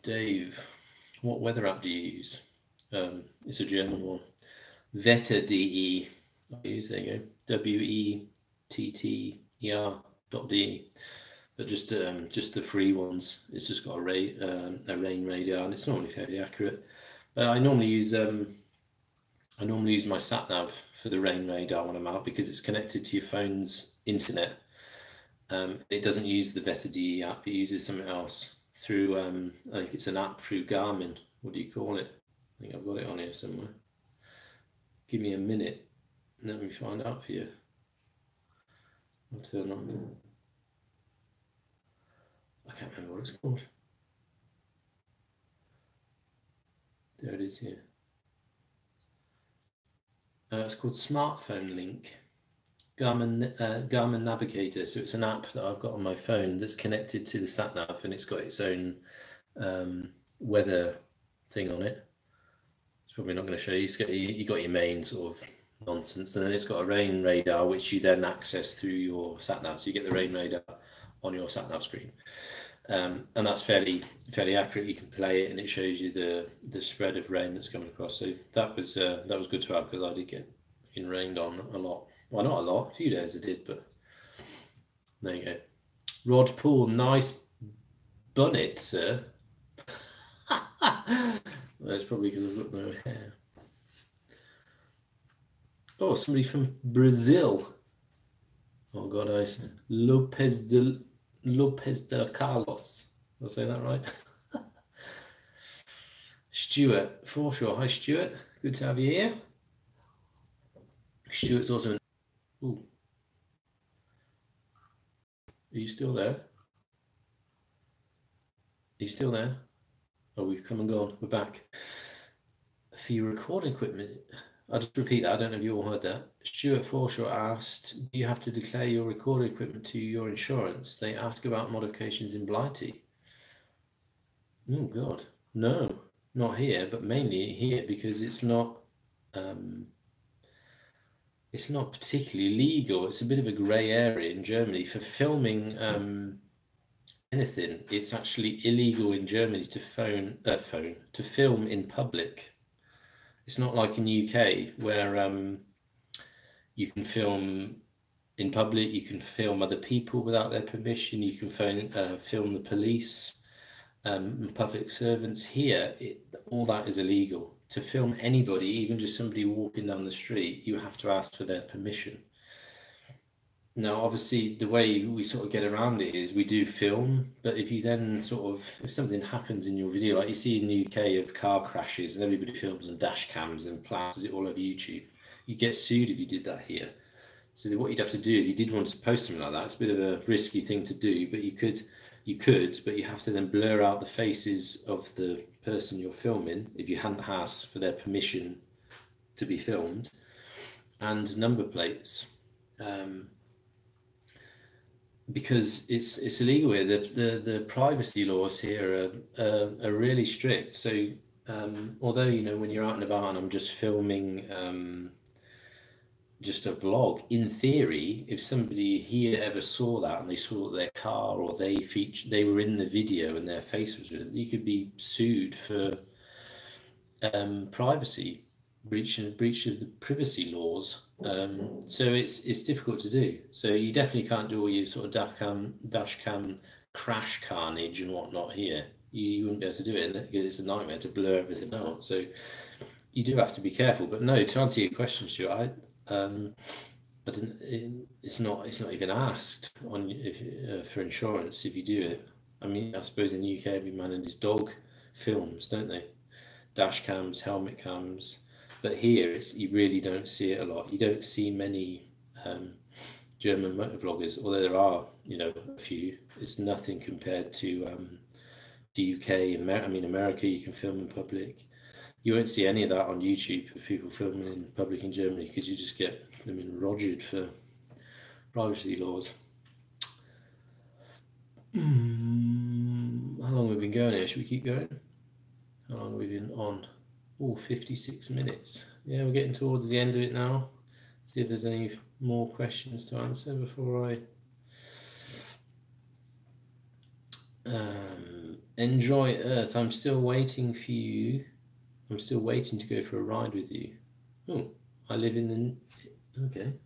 Dave, what weather app do you use? It's a German one. Wetter.de. There you go. WETTER.de. But just the free ones. It's just got a rain radar, and it's normally fairly accurate. But I normally use my sat nav for the rain radar when I'm out, because it's connected to your phone's internet. It doesn't use the Wetter.de app. It uses something else through. I think it's an app through Garmin. What do you call it? I think I've got it on here somewhere. Give me a minute. Let me find out for you. I'll turn on. I can't remember what it's called. There it is here. It's called Smartphone Link. Garmin Navigator. So it's an app that I've got on my phone that's connected to the sat nav, and it's got its own weather thing on it. It's probably not going to show you. You got your main sort of nonsense, and then it's got a rain radar, which you then access through your sat nav. So you get the rain radar on your sat nav screen, and that's fairly accurate. You can play it, and it shows you the spread of rain that's coming across. So that was good to have, because I did get rained on a lot. Well, not a lot. A few days I did, but there you go. Rod Poole, nice bonnet, sir. Well, it's probably because I've got no hair. Oh, somebody from Brazil. Oh God, Lopez de Carlos. Did I say that right? Stuart, for sure. Hi, Stuart. Good to have you here. Stuart's also in. Ooh. Are you still there? Are you still there? Oh, we've come and gone. We're back. For your recording equipment, I'll just repeat that. I don't know if you all heard that. Stuart Forshaw asked, do you have to declare your recording equipment to your insurance? They ask about modifications in Blighty. Oh, God. No, not here, but mainly here because it's not particularly legal. It's a bit of a grey area in Germany for filming anything. It's actually illegal in Germany to film in public. It's not like in UK where you can film in public, you can film other people without their permission, you can film the police, public servants. Here, all that is illegal. To film anybody, even just somebody walking down the street, you have to ask for their permission. Now, obviously, the way we sort of get around it is we do film, but if you then if something happens in your video, like you see in the UK of car crashes and everybody films on dash cams and plasters it all over YouTube, you get sued if you did that here. So what you'd have to do if you did want to post something like that, it's a bit of a risky thing to do, but you could, but you have to then blur out the faces of the person you're filming if you hadn't asked for their permission to be filmed. and number plates, because it's illegal here. The privacy laws here are really strict. So although, you know, when you're out and about and I'm just filming just a vlog, in theory, if somebody here ever saw that and they saw their car, or they were in the video and their face was in it, you could be sued for privacy, breach of the privacy laws. So it's difficult to do. So you definitely can't do all your sort of dash cam crash carnage and whatnot here. You wouldn't be able to do it, because it's a nightmare to blur everything out. So you do have to be careful. But no, to answer your question, Stuart, I didn't. It's not even asked on for insurance if you do it. I mean, I suppose in the UK, every man and his dog films, don't they? Dash cams, helmet cams. But here, you really don't see it a lot. You don't see many German motovloggers, although there are, you know, a few. It's nothing compared to the UK. I mean, America, you can film in public. You won't see any of that on YouTube of people filming in public in Germany, because you just get them in rogered for privacy laws. How long have we been going here? Should we keep going? How long have we been on? Oh, 56 minutes. Yeah, we're getting towards the end of it now. See if there's any more questions to answer before I enjoy Earth. I'm still waiting for you. I'm still waiting to go for a ride with you. Oh, I live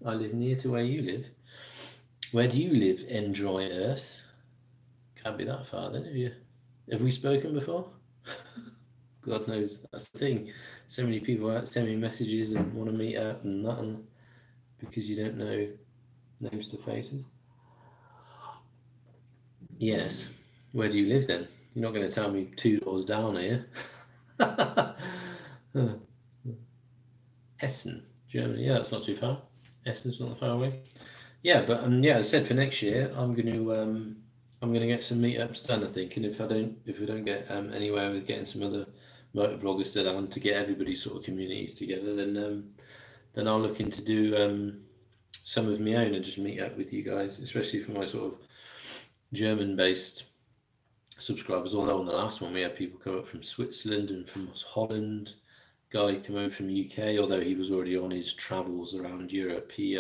I live near to where you live. Where do you live, Enjoy Earth? Can't be that far then, have we spoken before? God knows, that's the thing. So many people send me messages and want to meet up and nothing, because you don't know names to faces. Yes. Where do you live then? You're not going to tell me 2 doors down here. Essen, Germany. Yeah, that's not too far. Essen's not that far away. Yeah, but yeah, as I said, for next year, I'm going to get some meetups done, I think. And if we don't get anywhere with getting some other motovloggers down to get everybody sort of communities together, then I'll look into do some of my own and just meet up with you guys, especially for my sort of German-based subscribers. Although on the last one we had people come up from Switzerland and from Holland. Guy come over from the UK, although he was already on his travels around Europe. He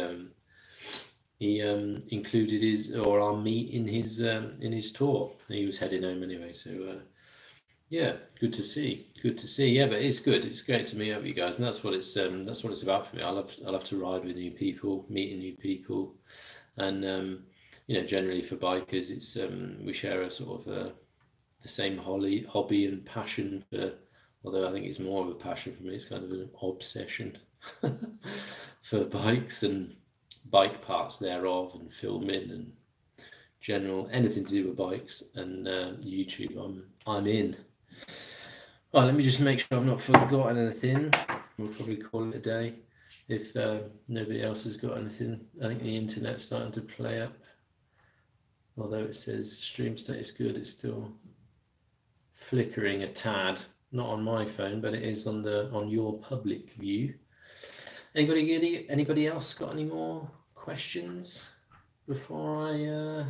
included our meet in his tour. He was heading home anyway, so yeah, good to see. Yeah, but it's good. It's great to meet up with you guys, and that's what it's about for me. I love to ride with new people, meeting new people, and you know, generally for bikers, it's we share a sort of the same hobby and passion for. Although I think it's more of a passion for me, it's kind of an obsession for bikes and bike parts thereof, and filming and general anything to do with bikes and YouTube. I'm in. Right, let me just make sure I've not forgotten anything. We'll probably call it a day if nobody else has got anything. I think the internet's starting to play up. Although it says stream state is good, it's still flickering a tad. Not on my phone, but it is on your public view. Anybody else got any more questions before I?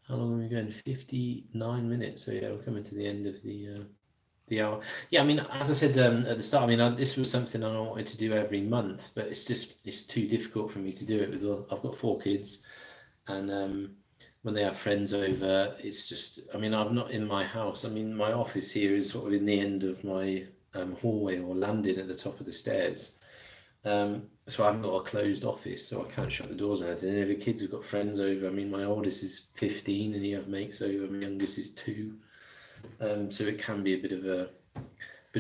How long are we going? 59 minutes. So yeah, we're coming to the end of the hour. Yeah, I mean, as I said at the start, I mean, this was something I wanted to do every month, but it's too difficult for me to do it. I've got 4 kids, and when they have friends over, it's just, I mean, I'm not in my house. I mean, my office here is sort of in the end of my hallway, or landing at the top of the stairs. So I haven't got a closed office, so I can't shut the doors or anything. And if the kids have got friends over, I mean, my oldest is 15 and he have mates over, my youngest is 2. So it can be a bit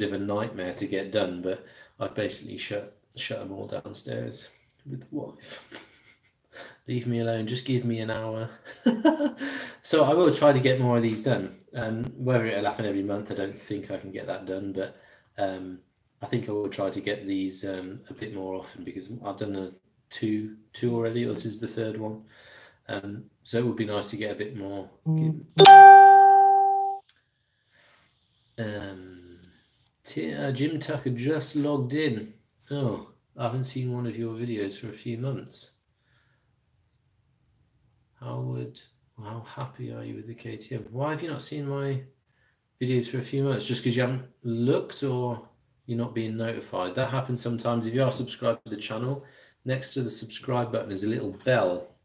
of a nightmare to get done, but I've basically shut them all downstairs with the wife. Leave me alone, just give me an hour. So I will try to get more of these done. Whether it'll happen every month, I don't think I can get that done, but I think I will try to get these a bit more often, because I've done two already, or this is the 3rd one. So it would be nice to get a bit more. Jim Tucker just logged in. Oh, I haven't seen one of your videos for a few months. How happy are you with the KTM? Why have you not seen my videos for a few months? Just because you haven't looked, or you're not being notified? That happens sometimes. If you are subscribed to the channel, next to the subscribe button is a little bell.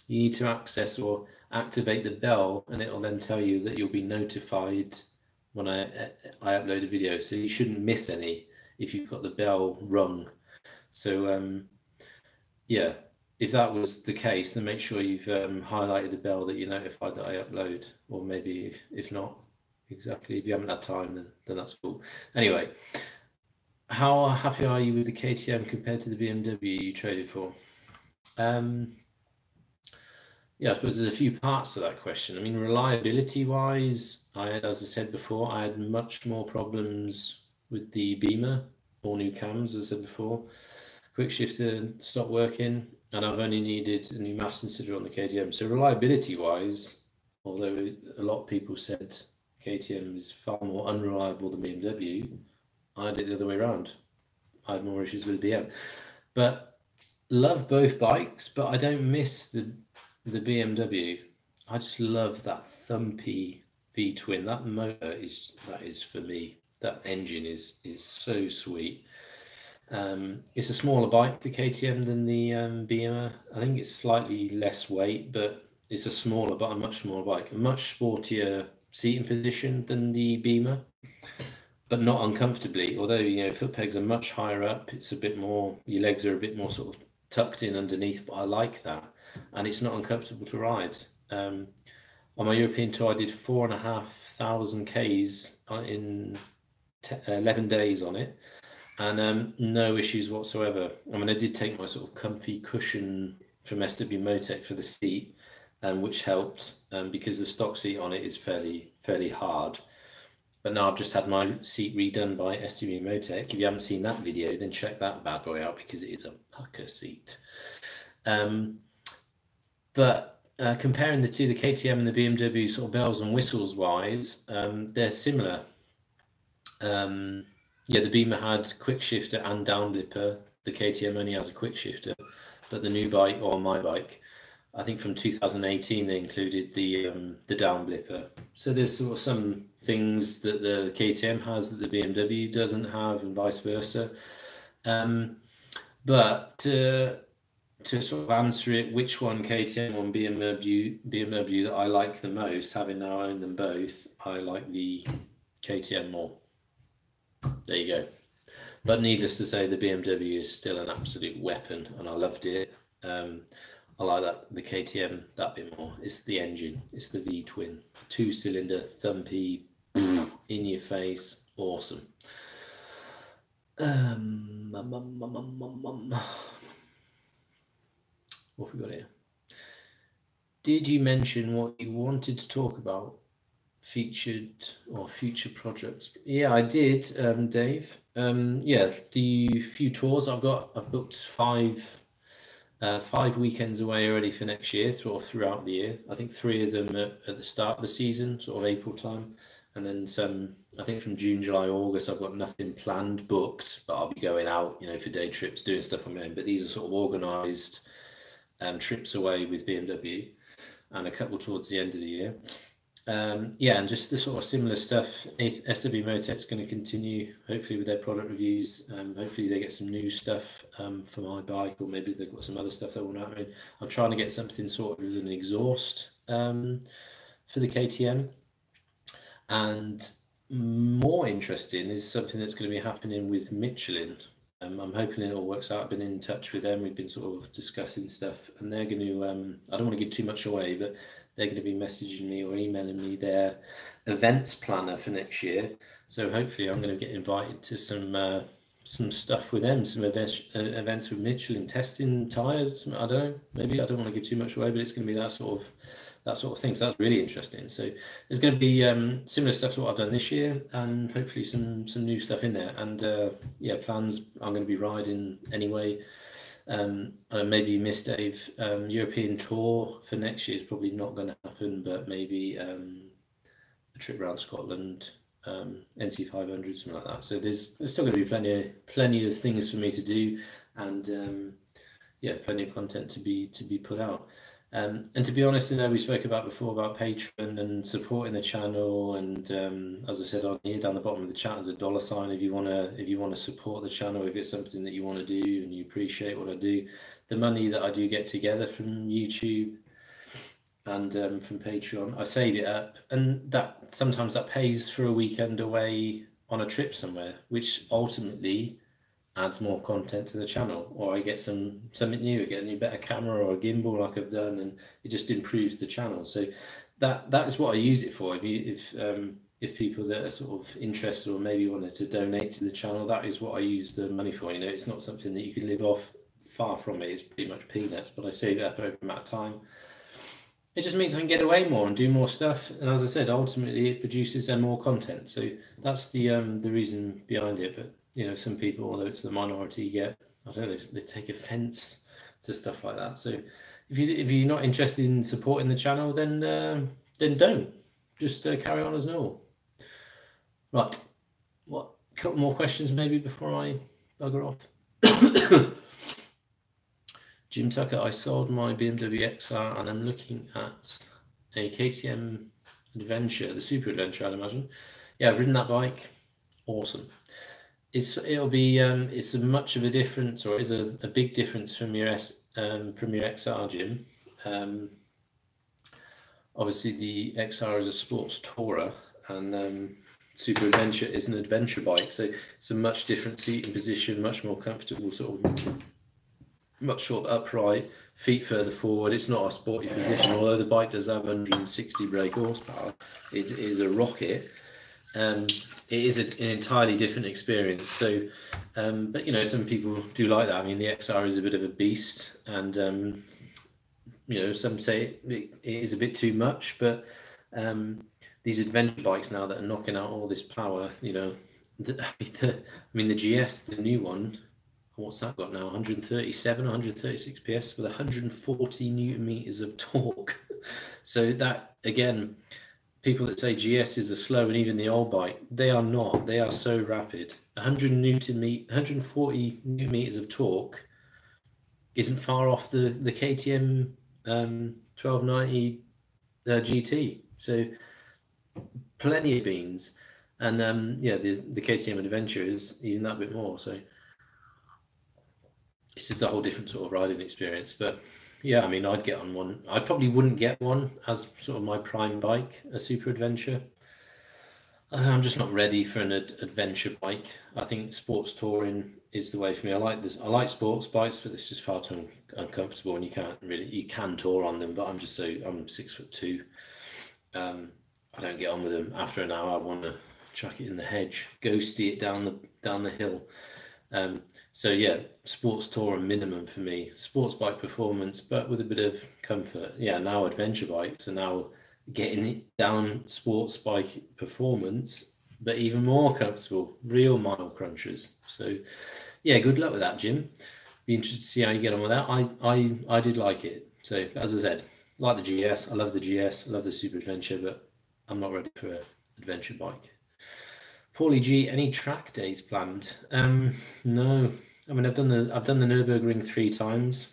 You need to access or activate the bell, and it will then tell you that you'll be notified when I upload a video. So you shouldn't miss any if you've got the bell rung. So yeah, if that was the case, then make sure you've highlighted the bell that you're notified that I upload, or maybe if not, exactly, if you haven't had time, then that's cool. Anyway, how happy are you with the KTM compared to the BMW you traded for? Yeah, I suppose there's a few parts to that question. I mean, reliability wise, as I said before, I had much more problems with the Beamer, all new cams, as I said before. Quick shifter stopped working, and I've only needed a new mass insuffler on the KTM. So reliability wise, although a lot of people said KTM is far more unreliable than BMW, I had it the other way around. I had more issues with the BM. But love both bikes, but I don't miss the BMW. I just love that thumpy V-twin. That motor is for me. That engine is so sweet. It's a smaller bike, the KTM, than the Beamer. I think it's slightly less weight, but it's a smaller, but a much smaller bike. A much sportier seating position than the Beamer, but not uncomfortably. Although, you know, foot pegs are much higher up. It's a bit more, your legs are a bit more sort of tucked in underneath, but I like that. And it's not uncomfortable to ride. On my European tour, I did 4,500 Ks in 11 days on it, and no issues whatsoever. I mean, I did take my sort of comfy cushion from SW Motec for the seat, which helped because the stock seat on it is fairly hard. But now I've just had my seat redone by SW Motec. If you haven't seen that video, then check that bad boy out, because it is a pucker seat. But comparing the two, the KTM and the BMW, sort of bells and whistles wise, they're similar. Yeah, the Beamer had quick shifter and down blipper. The KTM only has a quick shifter, but the new bike, or my bike, I think from 2018 they included the down blipper. So there's sort of some things that the KTM has that the BMW doesn't have, and vice versa. But to sort of answer it, which one, KTM or BMW that I like the most, having now owned them both, I like the KTM more. There you go. But needless to say, the BMW is still an absolute weapon, and I loved it. I like the KTM that bit more. It's the engine. It's the V-twin. 2-cylinder, thumpy, in your face. Awesome. What have we got here? Did you mention what you wanted to talk about? Featured or future projects? Yeah, I did, Dave. Yeah, the few tours I've booked 5 weekends away already for next year, throughout the year. I think 3 of them at the start of the season, sort of April time, and then some, I think from June, July, August, I've got nothing planned, booked, but I'll be going out, you know, for day trips, doing stuff on my own. But these are sort of organised trips away with BMW, and a couple towards the end of the year. Yeah, and just the sort of similar stuff. SW Motec's going to continue, hopefully, with their product reviews. Hopefully they get some new stuff for my bike, or maybe they've got some other stuff they want out. I'm trying to get something sort of as an exhaust for the KTM. And more interesting is something that's going to be happening with Michelin. I'm hoping it all works out. I've been in touch with them. We've been sort of discussing stuff, and they're going to, I don't want to give too much away, but they're going to be messaging me or emailing me their events planner for next year. So hopefully I'm going to get invited to some stuff with them, some events with Michelin, testing tyres. I don't know, maybe I don't want to give too much away, but it's going to be that sort of thing. So that's really interesting. So there's going to be similar stuff to what I've done this year, and hopefully some new stuff in there. And yeah, plans, I'm going to be riding anyway. Maybe you missed, Dave, European tour for next year is probably not going to happen, but maybe a trip around Scotland, NC 500, something like that. So there's still going to be plenty of things for me to do, and yeah, plenty of content to be put out. And to be honest, we spoke about before about Patreon and supporting the channel, and as I said on here down the bottom of the chat is a $sign if you want to support the channel, if it's something that you want to do and you appreciate what I do. The money that I do get together from YouTube and from Patreon, I save it up, and that sometimes that pays for a weekend away on a trip somewhere, which ultimately adds more content to the channel, or I get something new, I get a new better camera or a gimbal like I've done, and it just improves the channel. So that is what I use it for. If people that are sort of interested or maybe wanted to donate to the channel, that is what I use the money for. It's not something that you can live off. Far from it. It's pretty much peanuts, but I save it up over a amount of time. It just means I can get away more and do more stuff, and as I said, ultimately it produces them more content. So that's the reason behind it. But some people, although it's the minority, get, I don't know, they take offense to stuff like that. So if you're not interested in supporting the channel, then don't. Just carry on as normal. Right. What? A couple more questions maybe before I bugger off. Jim Tucker, I sold my BMW XR and I'm looking at a KTM Adventure, the Super Adventure, I'd imagine. Yeah, I've ridden that bike. Awesome. It's a much of a difference, or is a big difference from your XR, Jim. Obviously the XR is a sports tourer, and Super Adventure is an adventure bike, so it's a much different seating position, much more comfortable, sort of much sort of upright, feet further forward. It's not a sporty position, although the bike does have 160 brake horsepower. It is a rocket. It is an entirely different experience. So, but some people do like that. I mean, the XR is a bit of a beast, and some say it is a bit too much. But these adventure bikes now that are knocking out all this power, the GS, the new one, what's that got now? 137, 136 PS with 140 Newton meters of torque. So that, again, people that say GS is a slow, and even the old bike, they are not. They are so rapid. 140 Newton meters of torque isn't far off the KTM 1290 GT. So plenty of beans. And the KTM Adventure is even that bit more. So it's just a whole different sort of riding experience. But yeah, I mean, I'd get on one. I probably wouldn't get one as sort of my prime bike, a Super Adventure. I don't know, I'm just not ready for an adventure bike. I think sports touring is the way for me. I like this. I like sports bikes, but it's just far too uncomfortable, and you can tour on them, but I'm 6'2". I don't get on with them. After an hour, I want to chuck it in the hedge, ghosty it down the hill. So yeah, sports tour minimum for me. Sports bike performance, but with a bit of comfort. Yeah, now adventure bikes are now getting it down sports bike performance, but even more comfortable, real mile crunchers. So yeah, good luck with that, Jim. Be interested to see how you get on with that. I did like it. So as I said, like the GS, I love the GS, I love the Super Adventure, but I'm not ready for an adventure bike. Paulie G, any track days planned? No. I mean, I've done the Nürburgring 3 times.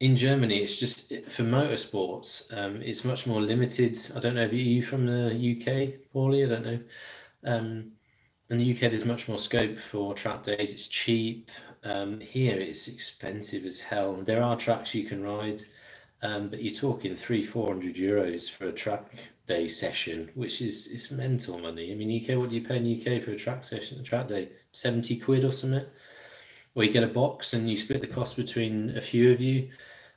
In Germany, it's just for motorsports. It's much more limited. I don't know if you from the UK, Paulie. I don't know. In the UK, there's much more scope for track days. It's cheap. Here, it's expensive as hell. There are tracks you can ride, but you're talking 300-400 euros for a track day session, which is mental money. I mean, UK, what do you pay in UK for a track session, a track day? 70 quid or something? Or you get a box and you split the cost between a few of you.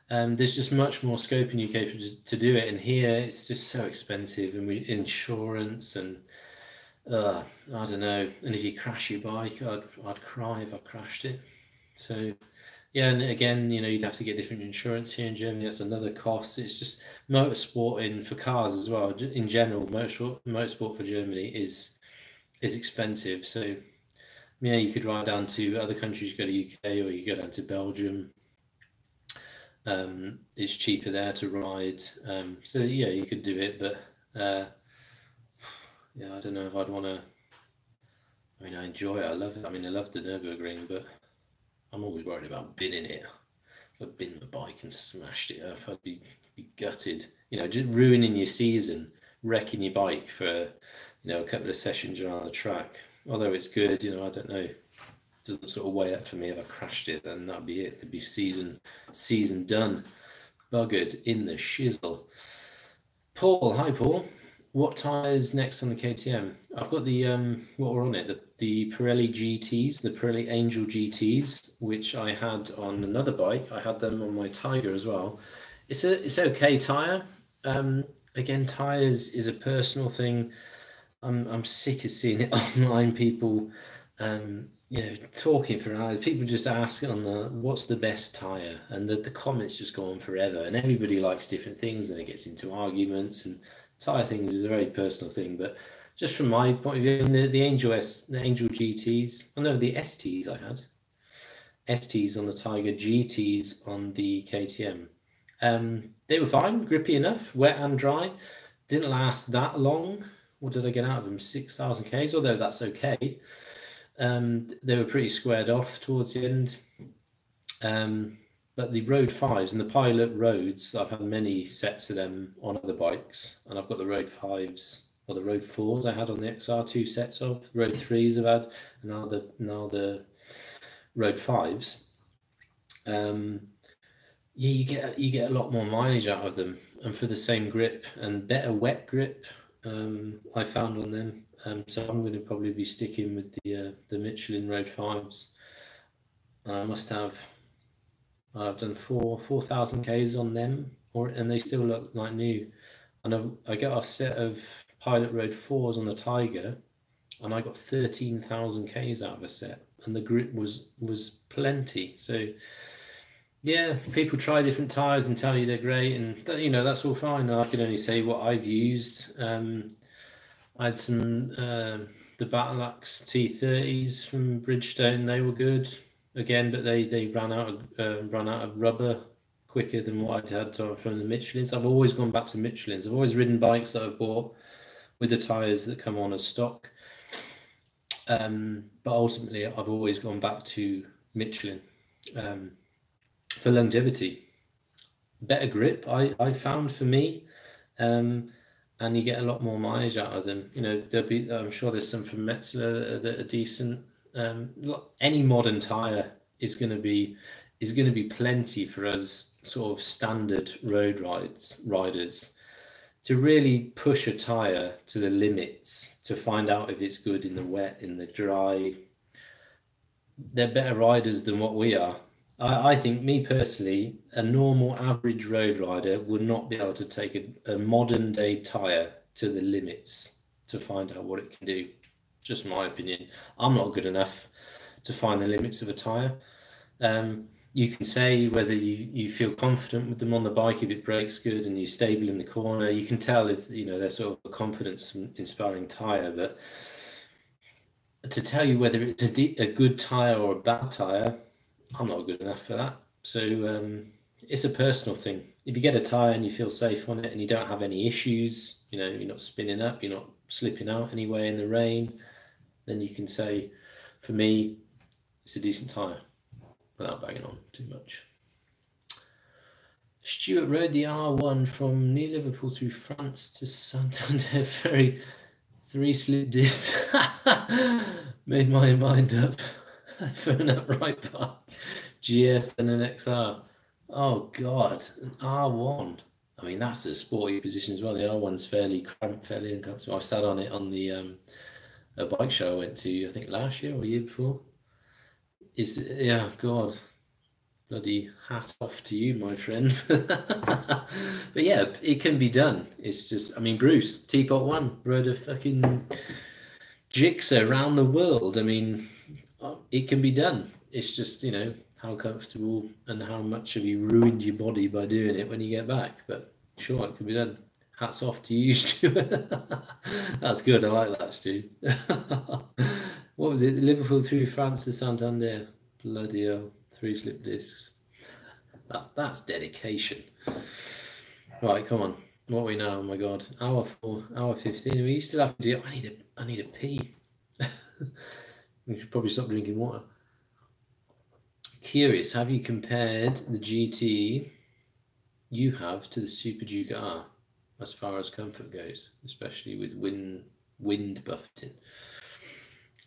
There's just much more scope in UK to do it, and here it's just so expensive, and insurance and I don't know. And if you crash your bike, I'd cry if I crashed it. So yeah, and again, you'd have to get different insurance here in Germany. That's another cost. It's just motorsporting for cars as well. In general, motorsport for Germany is expensive. So yeah, you could ride down to other countries, go to UK, or you go down to Belgium. It's cheaper there to ride. So yeah, you could do it, but yeah, I don't know if I'd want to. I mean, I enjoy it. I love it. I mean, I love the Nürburgring, but I'm always worried about binning it. If I binned my bike and smashed it up, I'd be gutted. You know, just ruining your season, wrecking your bike for, you know, a couple of sessions around the track. Although it's good, you know, I don't know. It doesn't sort of weigh up for me. If I crashed it, then that'd be it. It'd be season done. Buggered in the shizzle. Paul, hi Paul. What tyres next on the KTM? I've got the what were on it? The Pirelli GTs, the Pirelli Angel GTs, which I had on another bike. I had them on my Tiger as well. It's okay tyre. Again, tyres is a personal thing. I'm sick of seeing it online. People, you know, talking for hours. People just ask on what's the best tyre, and the comments just go on forever. And everybody likes different things, and it gets into arguments. And tyre things is a very personal thing. But just from my point of view, the Angel GTs. Oh no, the STs I had. STs on the Tiger, GTs on the KTM. They were fine, grippy enough, wet and dry. Didn't last that long. What did I get out of them? 6,000 Ks, although that's okay. They were pretty squared off towards the end. But the Road 5s and the Pilot Roads, I've had many sets of them on other bikes. And I've got the Road 5s, or the Road 4s I had on the XR, 2 sets of. Road 3s I've had, and now the Road 5s. Yeah, you get a lot more mileage out of them, and for the same grip and better wet grip. I found on them, so I'm going to probably be sticking with the Michelin Road 5s. I've done 4,000 Ks on them, and they still look like new. And I got a set of Pilot Road 4s on the Tiger, and I got 13,000 Ks out of a set, and the grip was plenty. So yeah, people try different tyres and tell you they're great, and you know, that's all fine. I can only say what I've used. I had some the Battle Axe T30s from Bridgestone. They were good again, but they ran out of rubber quicker than what I'd had from the Michelins. I've always gone back to Michelins. I've always ridden bikes that I've bought with the tyres that come on as stock. But ultimately, I've always gone back to Michelin. For longevity, better grip, I found for me, and you get a lot more mileage out of them. You know, I'm sure there's some from Metzler that are decent. Any modern tire is going to be plenty for us sort of standard road riders to really push a tire to the limits to find out if it's good in the wet, in the dry. They're better riders than what we are. I think, me personally, a normal average road rider would not be able to take a modern day tyre to the limits to find out what it can do. Just my opinion. I'm not good enough to find the limits of a tyre. You can say whether you feel confident with them on the bike if it brakes good and you're stable in the corner. You can tell if, you know, they're sort of a confidence-inspiring tyre, but to tell you whether it's a good tyre or a bad tyre, I'm not good enough for that. So it's a personal thing. If you get a tyre and you feel safe on it and you don't have any issues, you know, you're not spinning up, you're not slipping out anyway in the rain, then you can say, for me, it's a decent tyre without banging on too much. Stuart rode the R1 from near Liverpool through France to Santander Ferry, 3 slip discs. Made my mind up. For an upright bike, GS and an XR. Oh God, an R1. I mean, that's a sporty position as well. The R1's fairly cramped, fairly uncomfortable. I sat on it on the a bike show I went to, I think last year or year before. Yeah, God, bloody hat off to you, my friend. But yeah, it can be done. It's just, I mean, Bruce, Teapot 1, rode a fucking jigsaw around the world. I mean, it can be done. It's just, you know, how comfortable and how much have you ruined your body by doing it when you get back. But sure, it can be done. Hats off to you, Stu. That's good. I like that, Stu. What was it? Liverpool through France to Santander. Bloody hell. 3 slip discs. That's dedication. Right, come on. What are we now? Oh my God. Hour 4, hour 15. We still have to do. I need a pee. We should probably stop drinking water. Curious, have you compared the GT you have to the Super Duke R as far as comfort goes, especially with wind buffeting?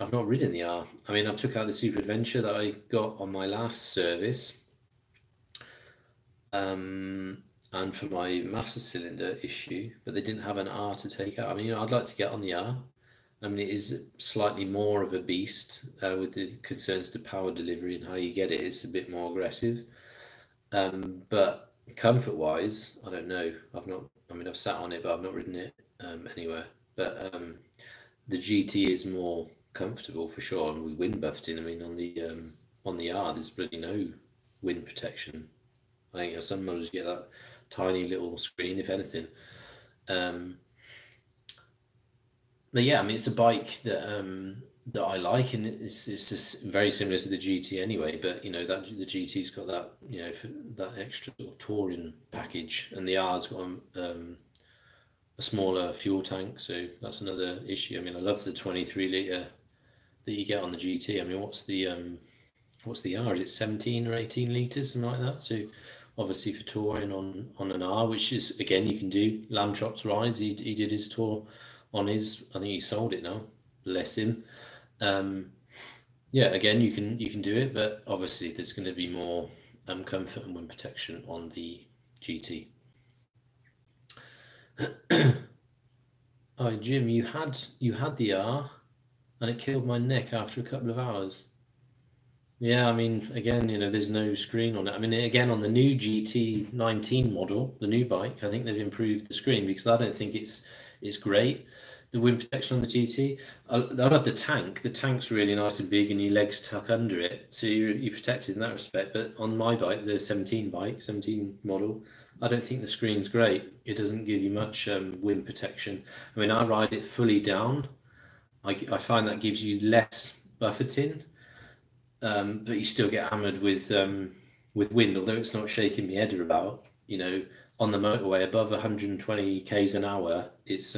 I've not ridden the R. I mean, I've took out the Super Adventure that I got on my last service. And for my master cylinder issue, but they didn't have an R to take out. I mean, I'd like to get on the R. I mean, it is slightly more of a beast with the concerns to power delivery and how you get it. It's a bit more aggressive. But comfort-wise, I don't know. I've sat on it, but I've not ridden it anywhere. But the GT is more comfortable for sure. And with wind buffeting, I mean, on the R, there's bloody no wind protection. I think some models get that tiny little screen, if anything. But yeah, I mean, it's a bike that I like, and it's just very similar to the GT anyway. But that the GT's got that that extra sort of touring package, and the R's got a smaller fuel tank, so that's another issue. I mean, I love the 23 litre that you get on the GT. I mean, what's the R? Is it 17 or 18 litres, something like that? So obviously for touring on an R, which is, again, you can do. Lamb Chops Rise, he did his tour on his, I think he sold it now, bless him. Yeah, again, you can do it, but obviously there's going to be more comfort and wind protection on the GT. Oh, Jim, you had the R and it killed my neck after a couple of hours. Yeah, I mean, again, there's no screen on it. I mean, again, on the new GT19 model, the new bike, I think they've improved the screen, because I don't think it's great, the wind protection on the GT. I love the tank. The tank's really nice and big, and your legs tuck under it, so you're protected in that respect. But on my bike, the 17 model, I don't think the screen's great. It doesn't give you much wind protection. I mean, I ride it fully down. I find that gives you less buffeting. But you still get hammered with wind, although it's not shaking me head about. On the motorway above 120 k's an hour, it's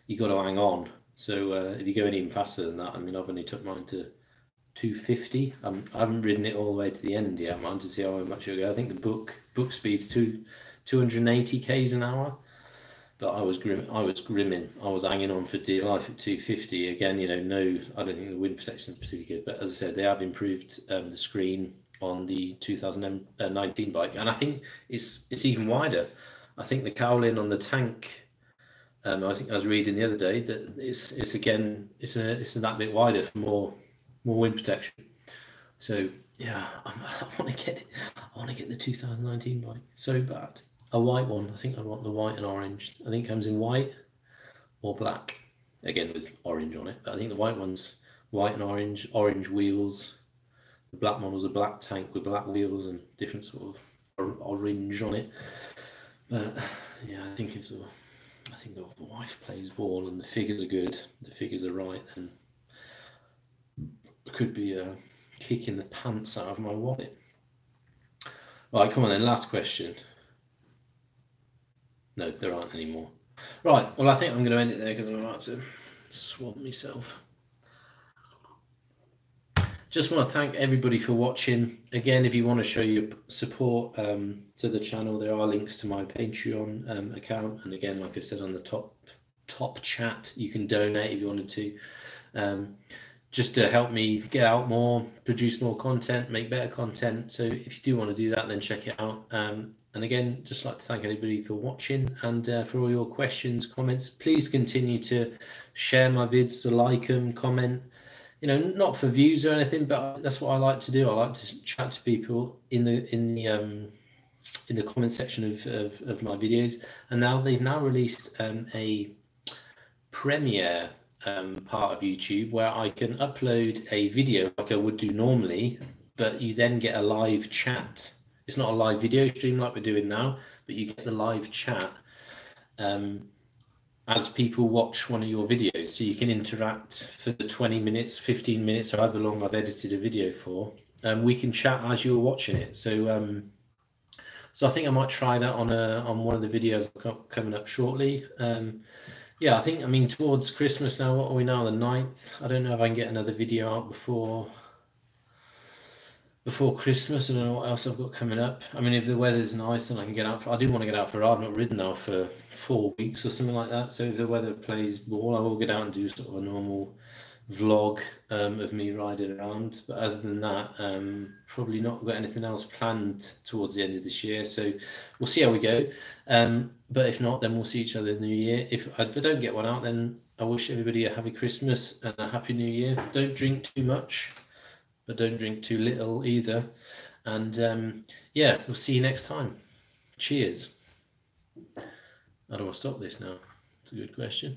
you got to hang on. So if you're going even faster than that, I mean, I've only took mine to 250. I haven't ridden it all the way to the end yet, man, to see how much it'll go. I think the book speed's 280 k's an hour. But I was grimming. I was hanging on for dear life at 250. Again, no, I don't think the wind protection is particularly good. But as I said, they have improved the screen on the 2019 bike, and I think it's even wider. I think the cowling on the tank. I think I was reading the other day that it's that bit wider for more wind protection. So yeah, I want to get it. I want to get the 2019 bike so bad. A white one. I think I want the white and orange. I think it comes in white or black, again with orange on it. But I think the white one's white and orange wheels. The black model's a black tank with black wheels and different sort of orange on it. But yeah, I think if the wife plays ball and the figures are good, the figures are right, then it could be a kick in the pants out of my wallet. Right, come on then, last question. No, there aren't any more. Right, well, I think I'm going to end it there because I'm about to swamp myself. Just want to thank everybody for watching. Again, if you want to show your support to the channel, there are links to my Patreon account. And again, like I said on the top chat, you can donate if you wanted to. Just to help me get out more, produce more content, make better content. So if you do want to do that, then check it out. And again, just like to thank anybody for watching and for all your questions, comments. Please continue to share my vids, to like them, comment. Not for views or anything, but that's what I like to do. I like to chat to people in the comment section of my videos. And now they've released a premiere part of YouTube where I can upload a video like I would do normally, but you then get a live chat. It's not a live video stream like we're doing now, but you get the live chat as people watch one of your videos. So you can interact for the 20 minutes, 15 minutes, or however long I've edited a video for. We can chat as you're watching it. So I think I might try that on one of the videos coming up shortly. Yeah, I mean, towards Christmas now, what are we now, the 9th? I don't know if I can get another video out before before Christmas. I don't know what else I've got coming up. I mean, if the weather's nice and I can get out, I do want to get out for a ride. I've not ridden now for 4 weeks or something like that. So if the weather plays ball, I will get out and do sort of a normal vlog of me riding around. But other than that, probably not got anything else planned towards the end of this year. So we'll see how we go. But if not, then we'll see each other in the new year. If I don't get one out, then I wish everybody a happy Christmas and a happy new year. Don't drink too much, but don't drink too little either. And yeah, we'll see you next time. Cheers. How do I stop this now? It's a good question.